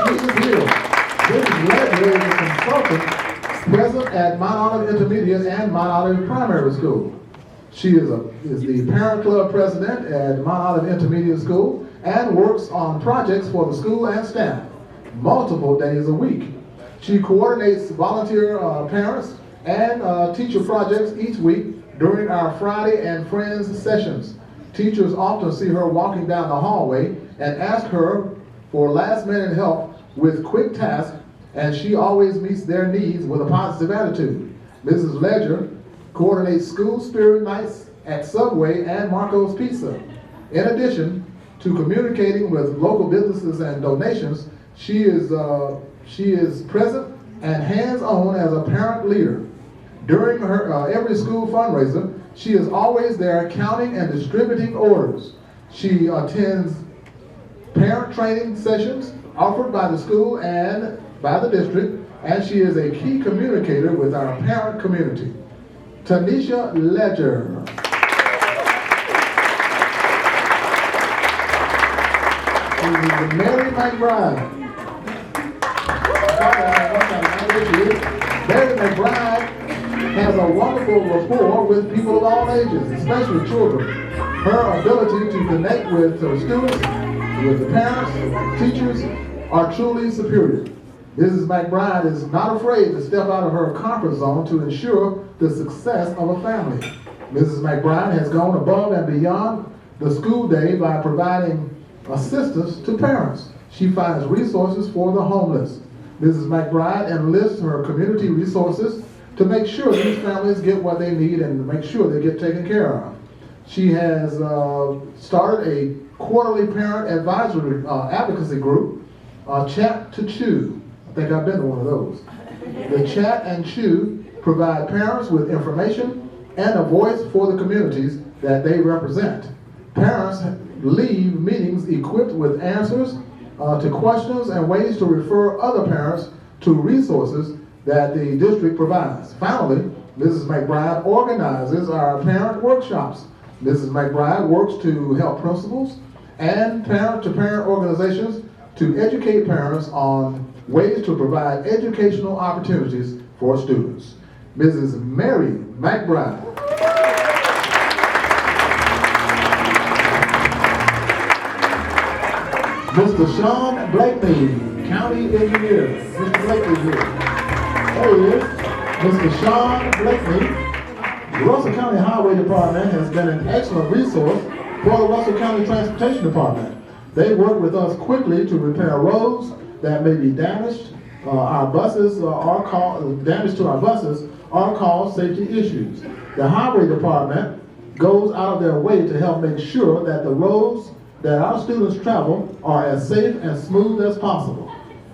she's here. Mrs. Ledger is a consultant present at Mount Olive Intermediate and Mount Olive Primary School. She is the parent club president at Mount Olive Intermediate School and works on projects for the school and staff multiple days a week. She coordinates volunteer parents and teacher projects each week during our Friday and Friends sessions. Teachers often see her walking down the hallway and ask her for last-minute help with quick tasks, and she always meets their needs with a positive attitude. Mrs. Ledger coordinates school spirit nights at Subway and Marco's Pizza. In addition to communicating with local businesses and donations, she is present and hands-on as a parent leader. During her every school fundraiser, she is always there counting and distributing orders. She attends parent training sessions offered by the school and by the district, and she is a key communicator with our parent community. Tanisha Ledger. Mary McBride. Mary McBride has a wonderful rapport with people of all ages, especially children. Her ability to connect with her students, with the parents, teachers, are truly superior. Mrs. McBride is not afraid to step out of her comfort zone to ensure the success of a family. Mrs. McBride has gone above and beyond the school day by providing assistance to parents. She finds resources for the homeless. Mrs. McBride enlists her community resources to make sure these families get what they need and to make sure they get taken care of. She has started a quarterly parent advisory advocacy group Chat to Chew. I think I've been to one of those. The Chat and Chew provide parents with information and a voice for the communities that they represent. Parents leave meetings equipped with answers to questions and ways to refer other parents to resources that the district provides. Finally, Mrs. McBride organizes our parent workshops. Mrs. McBride works to help principals and parent-to-parent organizations to educate parents on ways to provide educational opportunities for students. Mrs. Mary McBride. Mr. Sean Blakeney, County Engineer. Mr. Blakeney here. There he is. Mr. Sean Blakeney. The Russell County Highway Department has been an excellent resource for the Russell County Transportation Department. They work with us quickly to repair roads that may be damaged. Damage to our buses or cause safety issues. The Highway Department goes out of their way to help make sure that the roads that our students travel are as safe and smooth as possible.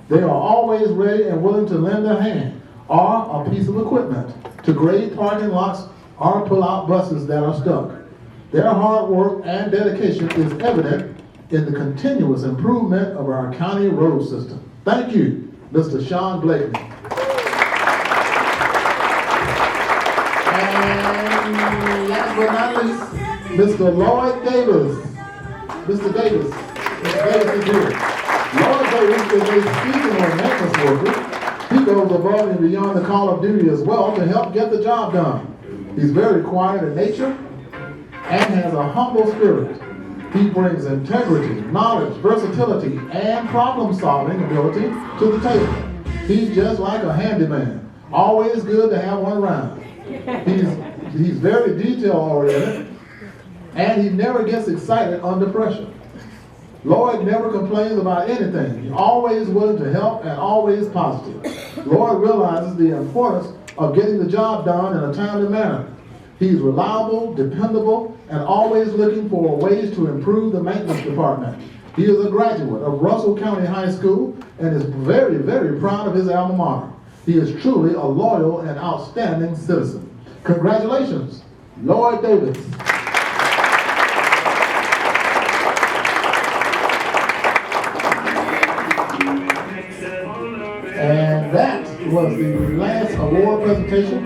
They are always ready and willing to lend a hand or a piece of equipment to grade parking lots or pull out buses that are stuck. Their hard work and dedication is evident in the continuous improvement of our county road system. Thank you, Mr. Sean Blakeney. And last but not least, Mr. Lloyd Davis. Mr. Davis. Mr. Davis is here. Lloyd Davis is a seasonal maintenance worker. He goes above and beyond the call of duty as well to help get the job done. He's very quiet in nature and has a humble spirit. He brings integrity, knowledge, versatility, and problem-solving ability to the table. He's just like a handyman. Always good to have one around. He's very detail-oriented, and he never gets excited under pressure. Lloyd never complains about anything. He's always willing to help and always positive. Lloyd realizes the importance of getting the job done in a timely manner. He's reliable, dependable, and always looking for ways to improve the maintenance department. He is a graduate of Russell County High School and is very, very proud of his alma mater. He is truly a loyal and outstanding citizen. Congratulations, Lloyd Davis. And that was the last award presentation.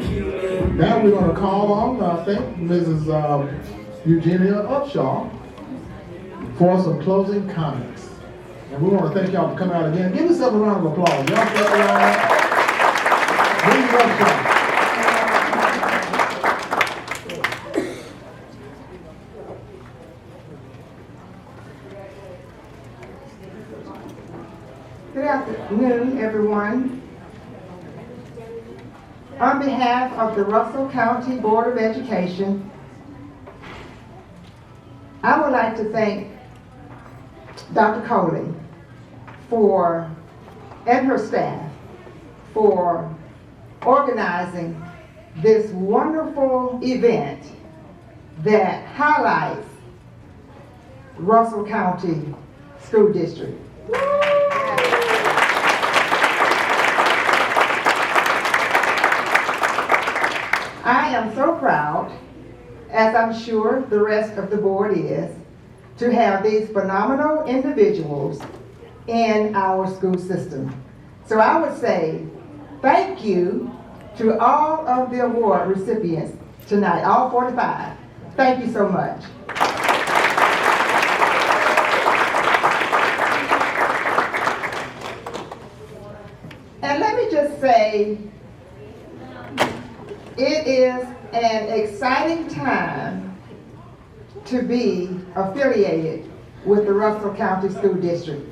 Now we're going to call on, I think, Mrs. Eugenia Upshaw for some closing comments. And we want to thank y'all for coming out again. Give yourself a round of applause. Y'all feel all right? Mrs. Upshaw. Good afternoon, everyone. On behalf of the Russell County Board of Education, I would like to thank Dr. Coley and her staff for organizing this wonderful event that highlights Russell County School District. I am so proud, as I'm sure the rest of the board is, to have these phenomenal individuals in our school system. So I would say thank you to all of the award recipients tonight, all 45. Thank you so much. And let me just say, it is an exciting time to be affiliated with the Russell County School District.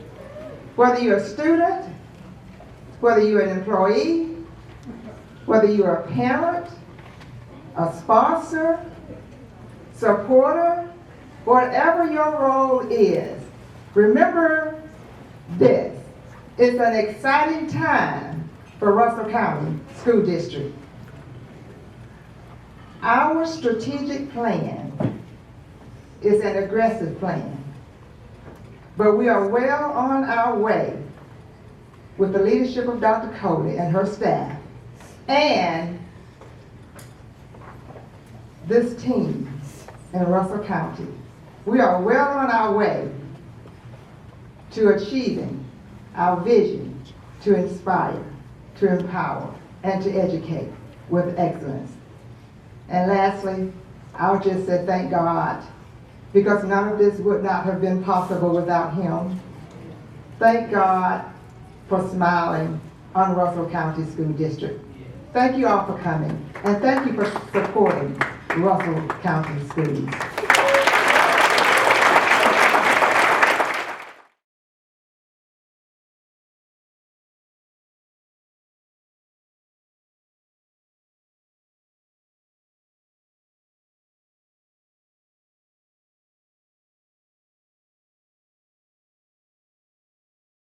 Whether you're a student, whether you're an employee, whether you're a parent, a sponsor, supporter, whatever your role is, remember this. It's an exciting time for Russell County School District. Our strategic plan is an aggressive plan, but we are well on our way with the leadership of Dr. Coley and her staff, and this team in Russell County, we are well on our way to achieving our vision to inspire, to empower, and to educate with excellence. And lastly, I'll just say thank God, because none of this would not have been possible without him. Thank God for smiling on Russell County School District. Thank you all for coming, and thank you for supporting Russell County Schools.